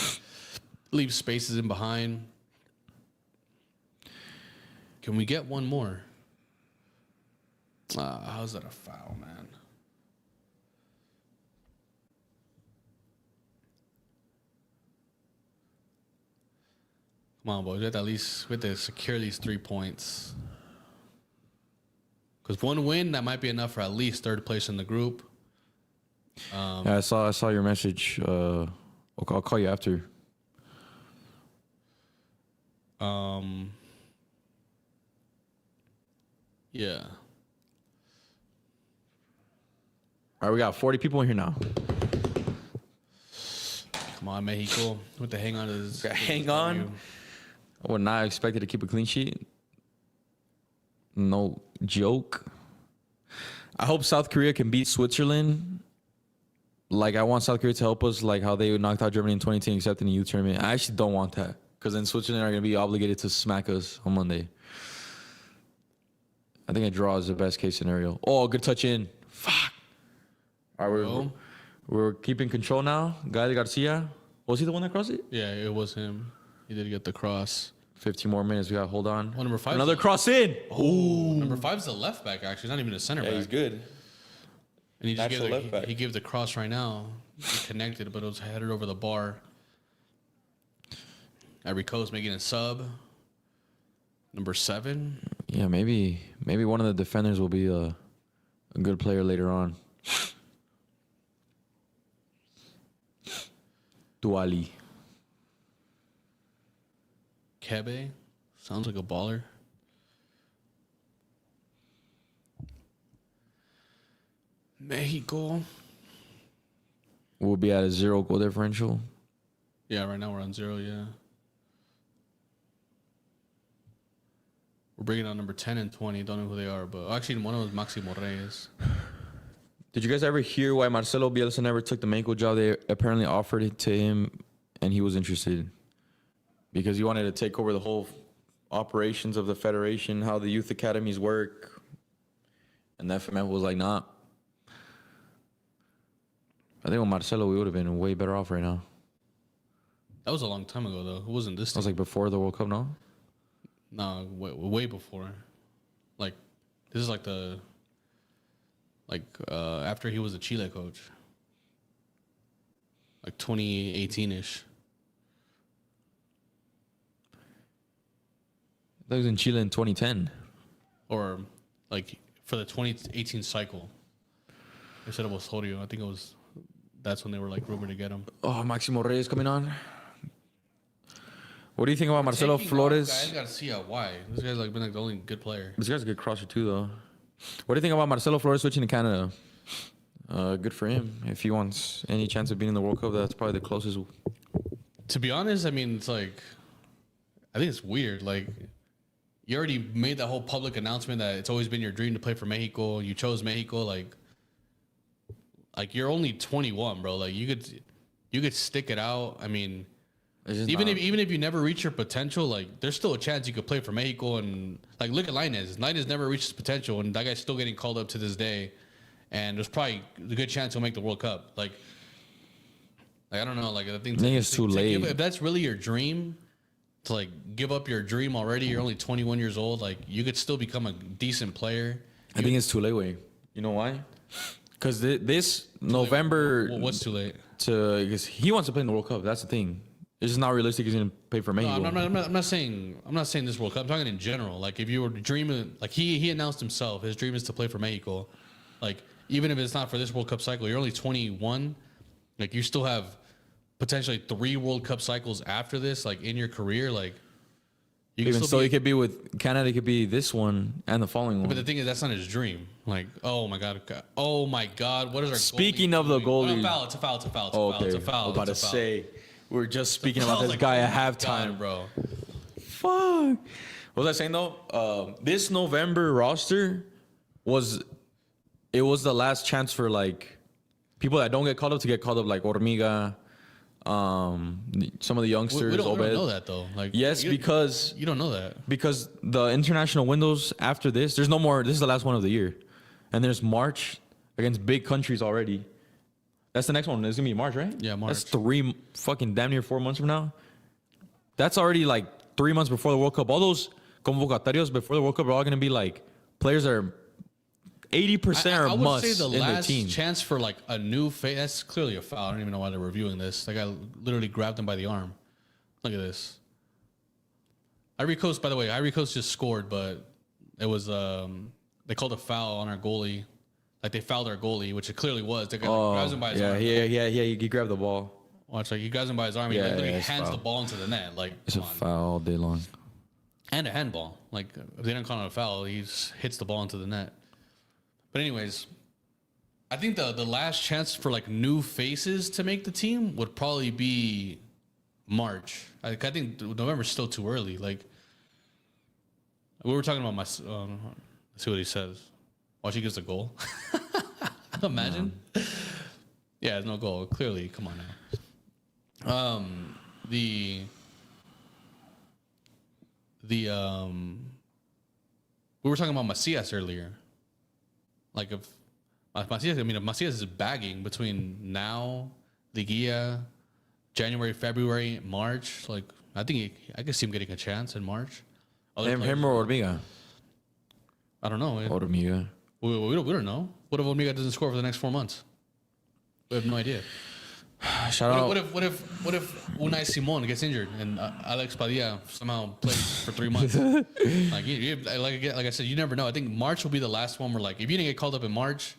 leave spaces in behind. Can we get one more? How's that a foul, man? Come on, boys. We have to secure these 3 points. Because one win, that might be enough for at least third place in the group. Yeah, I saw your message. I'll call you after. Yeah. All right, we got 40 people in here now. Come on, Mexico. With the hang on to this. Hang on. I would not expect it to keep a clean sheet. No joke. I hope South Korea can beat Switzerland. Like, I want South Korea to help us, like how they knocked out Germany in 2010, except in the youth tournament. I actually don't want that, because then Switzerland are going to be obligated to smack us on Monday. I think a draw is the best case scenario. Oh, good touch in. Fuck. All right, we're keeping control now. Gael Garcia. Was he the one that crossed it? Yeah, it was him. He did get the cross. 15 more minutes. We got to hold on. Oh, number 5. Another cross in. Oh, number 5's the left back, actually. He's not even a center back. Yeah, he's good. And he just Natural left back. he gave the cross right now. He connected, but it was headed over the bar. Ivory Coast making a sub. Number 7. Yeah, maybe one of the defenders will be a good player later on. Duali. Kebe. Sounds like a baller. Mexico. We'll be at a 0 goal differential. Yeah, right now we're on 0, yeah. We're bringing on number 10 and 20. Don't know who they are, but actually one of them is Máximo Reyes. Did you guys ever hear why Marcelo Bielsa never took the Mexico job? They apparently offered it to him, and he was interested because he wanted to take over the whole operations of the federation, how the youth academies work, and the FMF was like, nah. I think with Marcelo, we would have been way better off right now. That was a long time ago, though. It wasn't this That was like before the World Cup, no? No, way before. Like, this is like after he was a Chile coach. Like 2018-ish. That was in Chile in 2010. Or, like, for the 2018 cycle. Instead of Osorio, I think it was... That's when they were, like, rumored to get him. Oh, Máximo Reyes coming on. What do you think about Marcelo Flores? Guys got to see why. This guy's like been like the only good player. This guy's a good crosser too, though. What do you think about Marcelo Flores switching to Canada? Good for him. If he wants any chance of being in the World Cup, that's probably the closest. To be honest, I mean, it's like, I think it's weird. Like, you already made that whole public announcement that it's always been your dream to play for Mexico. You chose Mexico. Like you're only 21, bro. Like you could stick it out. I mean. Even if you never reach your potential, like there's still a chance you could play for Mexico. And like look at Lainez. Lainez never reached his potential, and that guy's still getting called up to this day. And there's probably a good chance he'll make the World Cup. Like I don't know. Like I think it's too late. If that's really your dream, to like give up your dream already. You're only 21 years old. Like you could still become a decent player. I think it's too late, Wade. You know why? Because this November. Well, what's too late? Because he wants to play in the World Cup. That's the thing. It's just not realistic. He's gonna pay for Mexico. No, I'm not saying this World Cup. I'm talking in general. Like if you were dreaming, like he announced himself, his dream is to play for Mexico. Like even if it's not for this World Cup cycle, you're only 21. Like you still have potentially 3 World Cup cycles after this, like in your career. Like you can even so, he could be with Canada. He could be this one and the following one. But the thing is, that's not his dream. Like oh my god, what is our speaking of the goalie? It's a foul. It's a foul. Okay. It's a foul. I was about to say. We're just speaking about this like, guy oh at halftime, God, bro. Fuck. What was I saying though? This November roster was the last chance for like people that don't get called up to get called up, like Hormiga, some of the youngsters. We don't know that though. Like yes, because you don't know that because the international windows after this, there's no more. This is the last one of the year. And there's March against big countries already. That's the next one. It's gonna be March, right? Yeah, March. That's 3 fucking damn near 4 months from now. That's already like 3 months before the World Cup. All those convocatarios before the World Cup are all gonna be like players that are 80% I or would must say the in their last team. chance for like a new face. That's clearly a foul. I don't even know why they're reviewing this. That guy literally grabbed him by the arm. Look at this. Ivory Coast, by the way, Ivory Coast just scored, but it was they called a foul on our goalie. Like they fouled our goalie, which it clearly was. The guy grabs him by his arm. Yeah. He grabbed the ball. Watch, like he grabs him by his arm. He literally hands the ball into the net. Like It's a foul all day long. And a handball. Like if they don't call it a foul, he just hits the ball into the net. But anyways, I think the last chance for like new faces to make the team would probably be March. I think November's still too early. Like we were talking about let's see what he says. Watch, he gives a goal. Imagine. Yeah, there's no goal. Clearly, come on now. We were talking about Macias earlier. Like if Macias, if Macias is bagging between now, Liguilla, January, February, March. Like I think I could see him getting a chance in March. Him or Hormiga? I don't know. Hormiga. We don't know. What if Hormiga doesn't score for the next 4 months? We have no idea. Shout out. What if Unai Simon gets injured and Alex Padilla somehow plays for 3 months? like I said, you never know. I think March will be the last one where like if you didn't get called up in March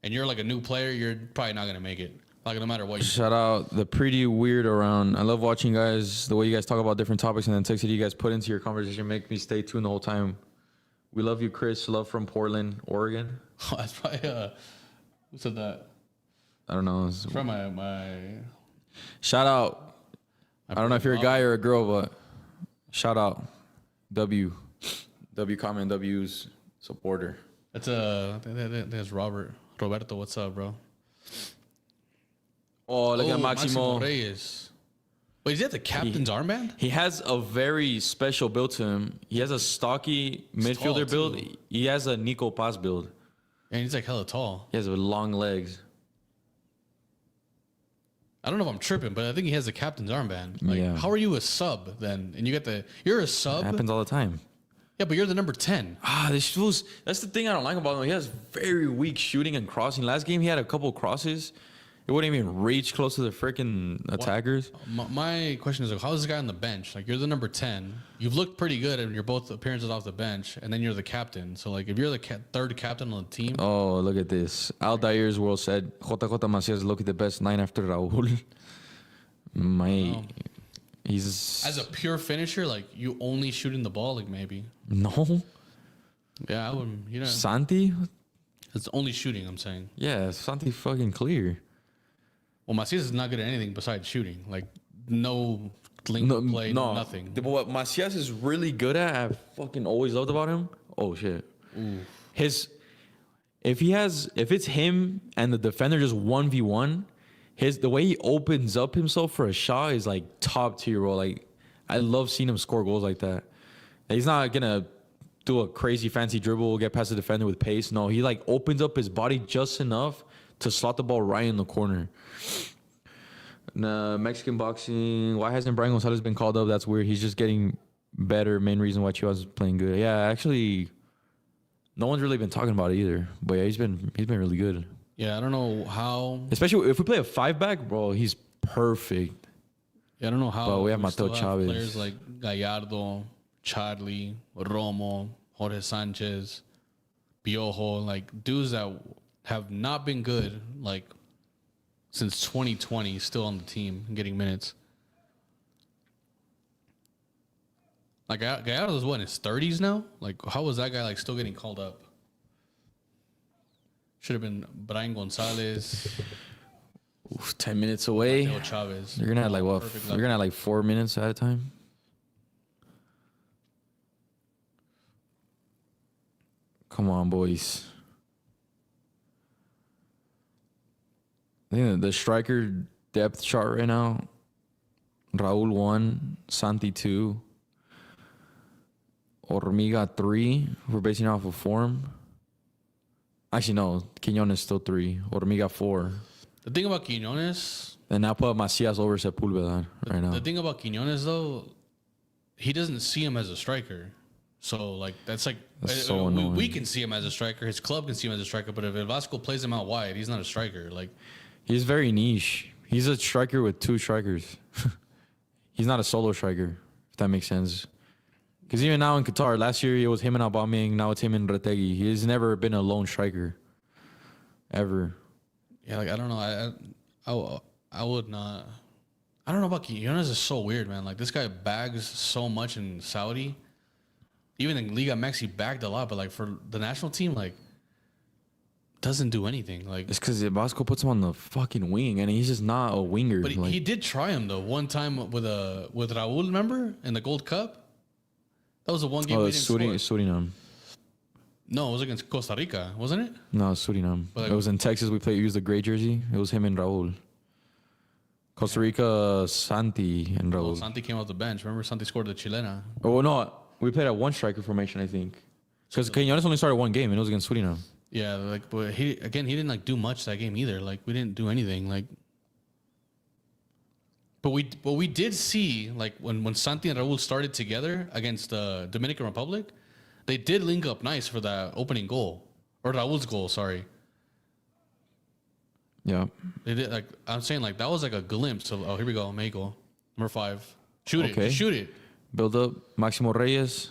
and you're like a new player, you're probably not gonna make it. Like no matter what. Shout out the pretty weird around. I love watching guys the way you guys talk about different topics and then text that you guys put into your conversation make me stay tuned the whole time. We love you, Chris. Love from Portland, Oregon. Oh, that's probably who said that? I don't know. It's from my shout out. I don't know if you're a guy or a girl, but shout out. W comment W's supporter. There's Roberto, what's up, bro? Oh, look at Maximo. Reyes. Wait, is that the captain's armband? He has a very special build to him. He has a stocky midfielder build. Too. He has a Nico Paz build. And he's like hella tall. He has long legs. I don't know if I'm tripping, but I think he has the captain's armband. Like, Yeah. how are you a sub then? And you got you're a sub. It happens all the time. Yeah, but you're the number 10. This feels. That's the thing I don't like about him. He has very weak shooting and crossing. Last game he had a couple crosses. It wouldn't even reach close to the freaking attackers. My question is, like, how is this guy on the bench? Like, you're the number 10. You've looked pretty good in your both appearances off the bench, and then you're the captain. So, like, if you're the third captain on the team. Oh, look at this. Aldair's World said, JJ Macías look the best 9 after Raúl. He's... As a pure finisher, like, you only shooting the ball, like, maybe. No. Yeah, I wouldn't, you know. Santi? It's only shooting, I'm saying. Yeah, Santi fucking clear. Well, Macias is not good at anything besides shooting. Like, no link play, nothing. What Macias is really good at, I fucking always loved about him. Oh, shit. Ooh. If it's him and the defender just 1v1, the way he opens up himself for a shot is like top tier, bro. Like, I love seeing him score goals like that. He's not gonna do a crazy fancy dribble, get past the defender with pace. No, he like opens up his body just enough to slot the ball right in the corner. Mexican boxing. Why hasn't Brian Gonzalez been called up? That's weird. He's just getting better. Main reason why Chivas is playing good. Yeah, actually, no one's really been talking about it either. But yeah, he's been really good. Yeah, I don't know how. Especially if we play a 5-back, bro, he's perfect. Yeah, I don't know how. But we have Mateo still Chavez. Players like Gallardo, Charlie, Romo, Jorge Sanchez, Piojo, like dudes that have not been good, like since 2020, still on the team and getting minutes. Like Gallardo's what, in his 30s now? Like, how was that guy like still getting called up? Should have been Brian Gonzalez. 10 minutes away. Mateo Chavez. You're gonna have like what? You're gonna have like 4 minutes at a time. Come on, boys. I think the striker depth chart right now. Raúl 1, Santi 2, Hormiga 3. We're basing off of form. Actually, no. Quiñones still 3. Hormiga 4. The thing about Quiñones... And now put Macias over Sepulveda right now. The thing about Quiñones, though, he doesn't see him as a striker. So, like, that's so annoying. We can see him as a striker. His club can see him as a striker. But if Vasco plays him out wide, he's not a striker. Like, he's very niche. He's a striker with 2 strikers. He's not a solo striker, if that makes sense. Because even now in Qatar, last year it was him and Aubameyang. Now it's him and Retegui. He's never been a lone striker, ever. yeah, like, I don't know. I would not. I don't know about Quiñones. Is so weird, man. Like, this guy bags so much in Saudi. Even in Liga MX, he bagged a lot. But, like, for the national team, like, doesn't do anything. Like, It's because Vasco puts him on the fucking wing, and he's just not a winger. but he did try him, though, one time with Raul, remember? In the Gold Cup? That was the one game we didn't score. Suriname. No, it was against Costa Rica, wasn't it? No, Suriname. But, like, it was in Texas. We used the gray jersey. It was him and Raul. Costa Rica, Santi and Raul. Santi came off the bench. Remember, Santi scored the Chilena. Oh, no. We played at 1 striker formation, I think. Because Quiñones only started 1 game, and it was against Suriname. Yeah, like, but he didn't, like, do much that game either. Like, we didn't do anything. Like, but we did see, like, when Santi and Raul started together against the Dominican Republic, they did link up nice for that opening goal. Or Raul's goal, sorry. Yeah. They did, like, I'm saying, like, that was like a glimpse of, oh, here we go, Mexico. Number 5. Shoot Okay. it. Shoot it. Build up. Maximo Reyes.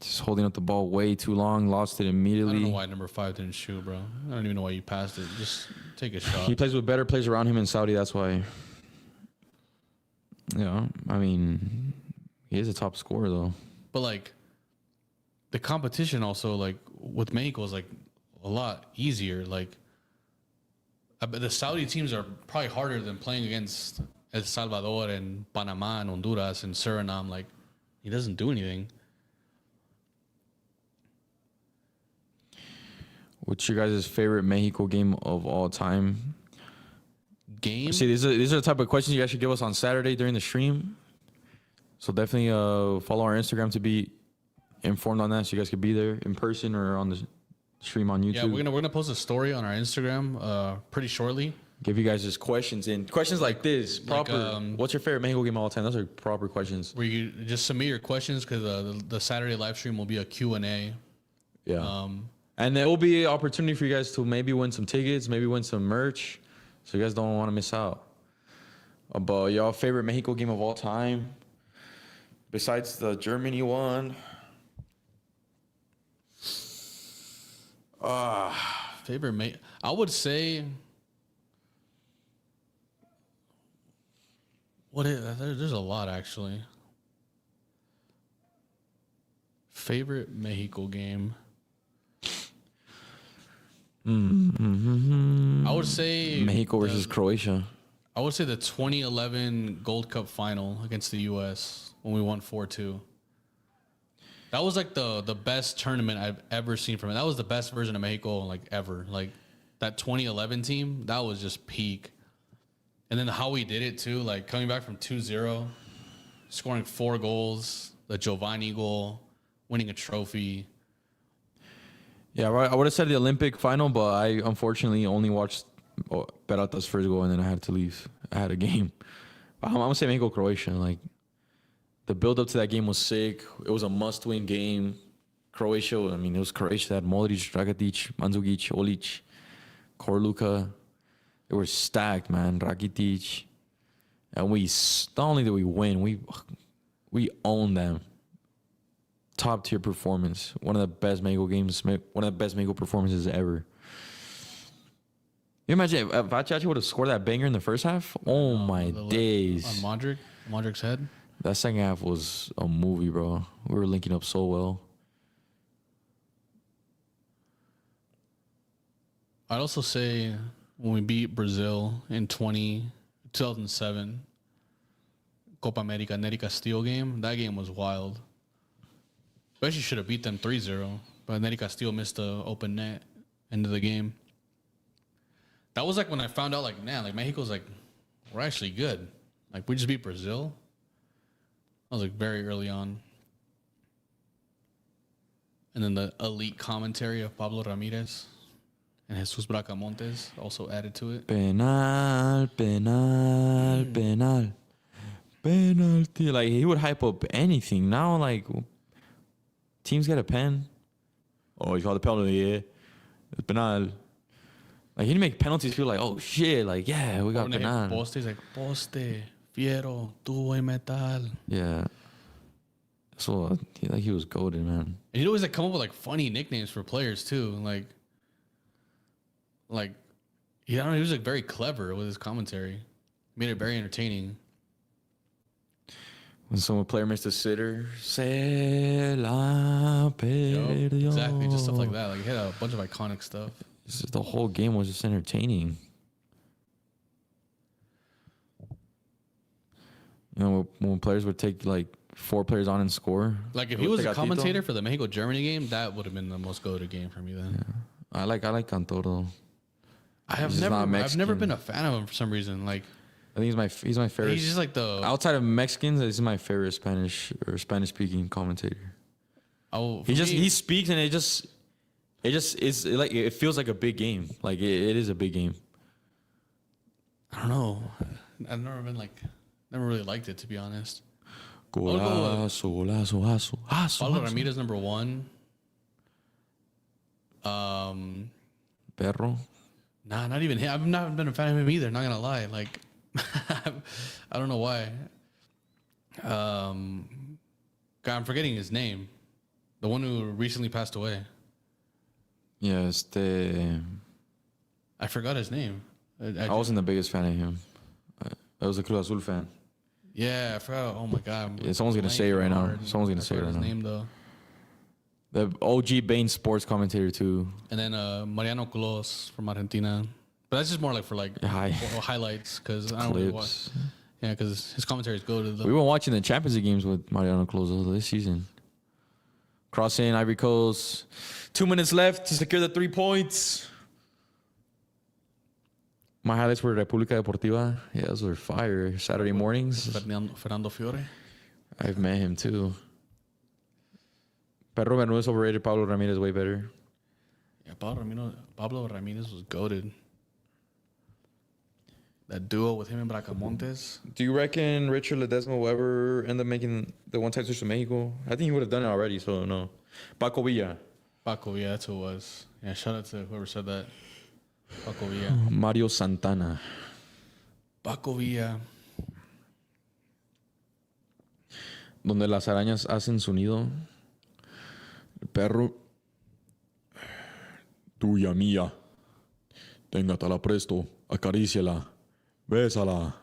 Just holding up the ball way too long. Lost it I immediately. don't know why number 5 didn't shoot, bro. I don't even know why you passed it. Just take a shot. He plays with better players around him in Saudi. That's why. Yeah. I mean, he is a top scorer, though. But, like, the competition also, like, with Mexico is, like, a lot easier. Like, I bet the Saudi teams are probably harder than playing against El Salvador and Panama and Honduras and Suriname. Like, he doesn't do anything. What's your guys' favorite Mexico game of all time? Game? See, these are the type of questions you guys should give us on Saturday during the stream. So definitely follow our Instagram to be informed on that, so you guys could be there in person or on the stream on YouTube. Yeah, we're gonna post a story on our Instagram pretty shortly. Give you guys just questions in questions like this. Proper. Like, what's your favorite Mexico game of all time? Those are proper questions. Where you just submit your questions because the Saturday live stream will be a Q&A. Yeah. And there will be an opportunity for you guys to maybe win some tickets, maybe win some merch, so you guys don't want to miss out. But y'all favorite Mexico game of all time, besides the Germany one? Favorite I would say there's a lot actually. Favorite Mexico game. I would say Mexico versus Croatia. I would say the 2011 Gold Cup final against the U.S. when we won 4-2. That was like the best tournament I've ever seen from it. That was the best version of Mexico like ever. Like that 2011 team, that was just peak. And then how we did it too, like coming back from 2-0, scoring 4 goals, the Giovanni goal, winning a trophy. Yeah, right. I would have said the Olympic final, but I unfortunately only watched Peralta's first goal, and then I had to leave. I had a game. But I'm gonna say Mexico Croatia. Like the build up to that game was sick. It was a must win game. Croatia. I mean, it was Croatia. They had Modric, Dragic, Mandzukic, Olic, Korluka. They were stacked, man. Rakitic, and we not only did we win, we owned them. Top tier performance. One of the best Mexico games. One of the best Mexico performances ever. You imagine if Vaciachi would have scored that banger in the first half? Oh my days. On Modric's head. That second half was a movie, bro. We were linking up so well. I'd also say when we beat Brazil in 2007, Copa America, Nery Castillo game, that game was wild. We actually should have beat them 3-0, but Nery Castillo missed the open net end of the game. That was like when I found out, like, man, like Mexico's like, we're actually good. Like, we just beat Brazil. I was like very early on. And then the elite commentary of Pablo Ramirez and Jesus Bracamontes also added to it. Penal, penal, penal, penalty. Like, he would hype up anything. Now, like, teams get a pen. Oh, he called the penalty, yeah. It's penal. Like, he'd make penalties feel like, oh, shit. Like, yeah, we got penal. Poste, he's like, poste, fiero, tubo y metal. Yeah. So, he was goated, man. And he'd always, like, come up with, like, funny nicknames for players, too. Like, he was, like, very clever with his commentary. Made it very entertaining. When some player missed a sitter, se la perdió. Exactly, just stuff like that. Like, he had a bunch of iconic stuff. The whole game was just entertaining. You know, when players would take, like, 4 players on and score. Like, if he was a commentator for the Mexico-Germany game, that would have been the most goated game for me then. Yeah. I like Cantor, though. I've never been a fan of him for some reason. Like, I think he's my favorite. He's just like outside of Mexicans, this is my favorite Spanish speaking commentator. Oh, he speaks and it just is like, it feels like a big game. Like, it is a big game. I don't know. I've never really liked it, to be honest. Golazo, Pablo Ramirez #1. Perro. Nah, not even him. I've not been a fan of him either. Not gonna lie. Like, I don't know why. God, I'm forgetting his name. The one who recently passed away. Yeah, I forgot his name. I wasn't the biggest fan of him. I was a Cruz Azul fan. Yeah, I forgot. Oh my God. Yeah, someone's gonna say it right now. Someone's gonna say it right now. His name though. The OG Bain sports commentator too. And then Mariano Clos from Argentina. But that's just more like for like highlights, because I don't really watch. Yeah, because his commentary is good. We were watching the Champions League games with Mariano Clos this season. Crossing Ivory Coast. 2 minutes left to secure the 3 points. My highlights were República Deportiva. Yeah, those were fire. Saturday mornings. Fernando Fiore. I've met him too. Perro Bermúdez is overrated. Pablo Ramirez way better. Yeah, Pablo Ramirez was goated. That duo with him and Bracamontes. Do you reckon Richard Ledesma will ever end up making the one-time switch to Mexico? I think he would have done it already, so no. Paco Villa. Paco, yeah, that's who it was. Yeah, shout out to whoever said that. Paco Villa. Mario Santana. Paco Villa. Donde las arañas hacen su nido. El perro. Tuya mía. Téngatela presto. Acaríciala. Bésala.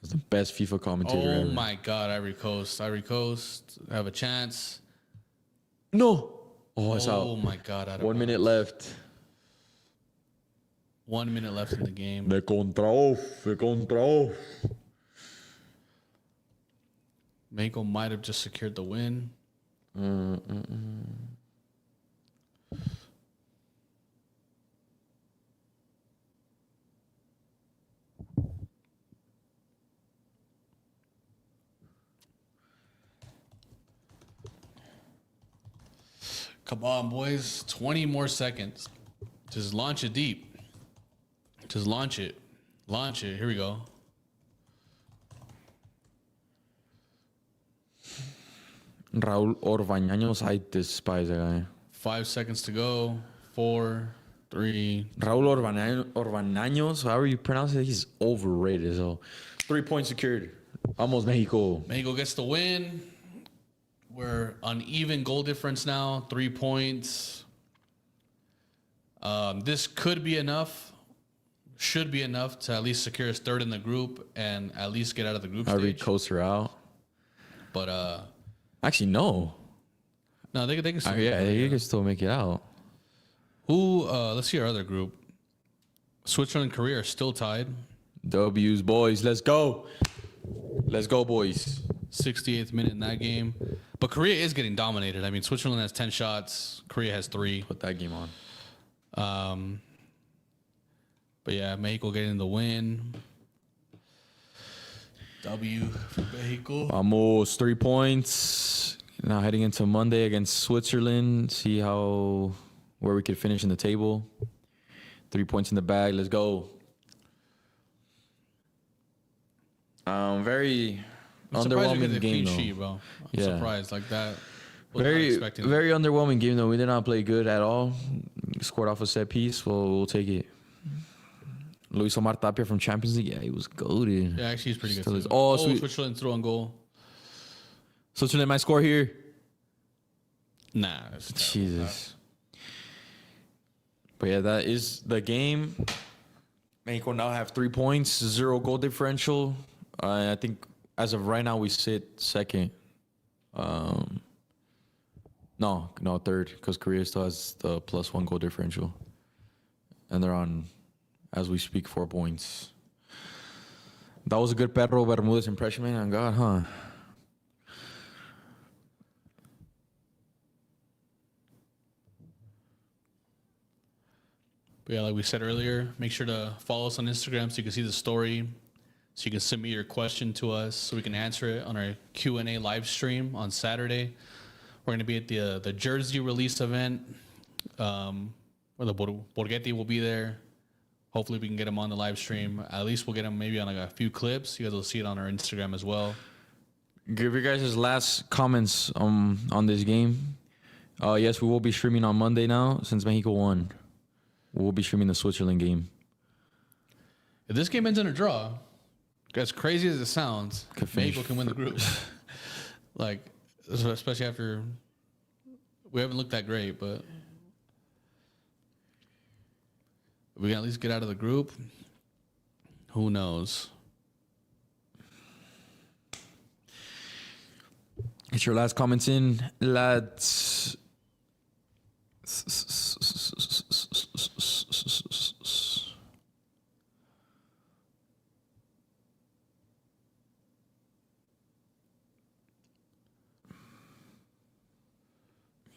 That's the best FIFA commentator ever. Oh my God, Ivory Coast. Ivory Coast have a chance. No. Oh, it's out. Oh my God. 1 minute left. 1 minute left in the game. De contra off. Mexico might have just secured the win. Come on, boys. 20 more seconds. Just launch it deep. Just launch it. Launch it. Here we go. Raúl Orbañanos, I despise that guy. 5 seconds to go. 4, 3. Raúl Orbañanos, however you pronounce it, he's overrated. So 3 points secured. Vamos, Mexico. Mexico gets the win. We're uneven goal difference now. 3 points. This could be enough. Should be enough to at least secure his third in the group and at least get out of the group Ivory stage. Coast are out. But actually, no. No, they can still. They can still make it out. Let's see our other group. Switzerland and Korea are still tied. W's, boys. Let's go. Let's go, boys. 68th minute in that game. But Korea is getting dominated. I mean, Switzerland has 10 shots. Korea has 3. Put that game on. But yeah, Mexico getting the win. W for Mexico. Vamos, 3 points. Now heading into Monday against Switzerland. See where we could finish in the table. 3 points in the bag. Let's go. Very underwhelming game though. Sheet, bro. I'm surprised like that. Very underwhelming game though. We did not play good at all. Scored off a set piece. We'll take it. Luis Omar Tapia from Champions League. Yeah, he was goated. Yeah, actually he's pretty good. Switzerland threw on goal. Switzerland might score here. Nah. Jesus. But yeah, that is the game. Mexico now have 3 points, 0 goal differential. I think as of right now we sit second. No, third, because Korea still has the +1 goal differential. And they're on, as we speak, 4 points. That was a good Pedro Bermudez impression, man. On God, huh? But yeah, like we said earlier, make sure to follow us on Instagram so you can see the story. So you can submit your question to us so we can answer it on our Q&A live stream on Saturday. We're going to be at the jersey release event where the Borghetti will be there. Hopefully we can get him on the live stream. At least we'll get him maybe on like a few clips. You guys will see it on our Instagram as well. Give your guys' last comments on this game. Yes, we will be streaming on Monday now since Mexico won. We'll be streaming the Switzerland game. If this game ends in a draw, as crazy as it sounds, Mexico can win the group. Like, especially after we haven't looked that great, but if we can at least get out of the group, who knows? Get your last comments in, lads.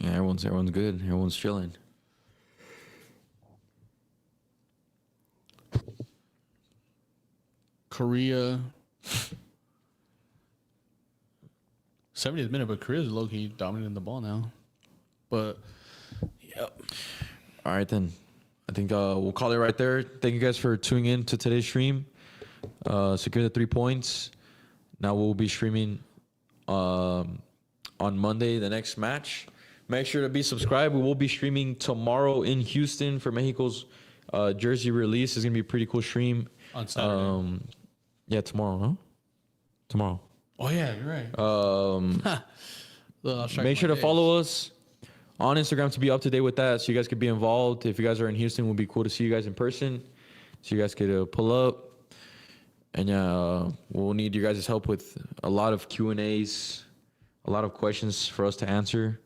Yeah, everyone's good. Everyone's chilling. Korea. 70th minute, but Korea's low-key dominating the ball now. But, yep. All right, then. I think we'll call it right there. Thank you guys for tuning in to today's stream. Secure the 3 points. Now we'll be streaming on Monday, the next match. Make sure to be subscribed. We will be streaming tomorrow in Houston for Mexico's jersey release. It's going to be a pretty cool stream. On Saturday. Yeah, tomorrow, huh? Tomorrow. Oh, yeah, you're right. Make sure to follow us on Instagram to be up to date with that so you guys could be involved. If you guys are in Houston, it would be cool to see you guys in person so you guys could pull up. And we'll need you guys' help with a lot of Q&As, a lot of questions for us to answer.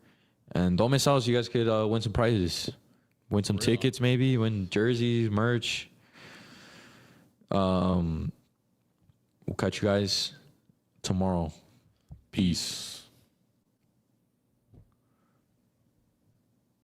And don't miss out so you guys could win some prizes. Win some tickets maybe, win jerseys, merch. We'll catch you guys tomorrow. Peace.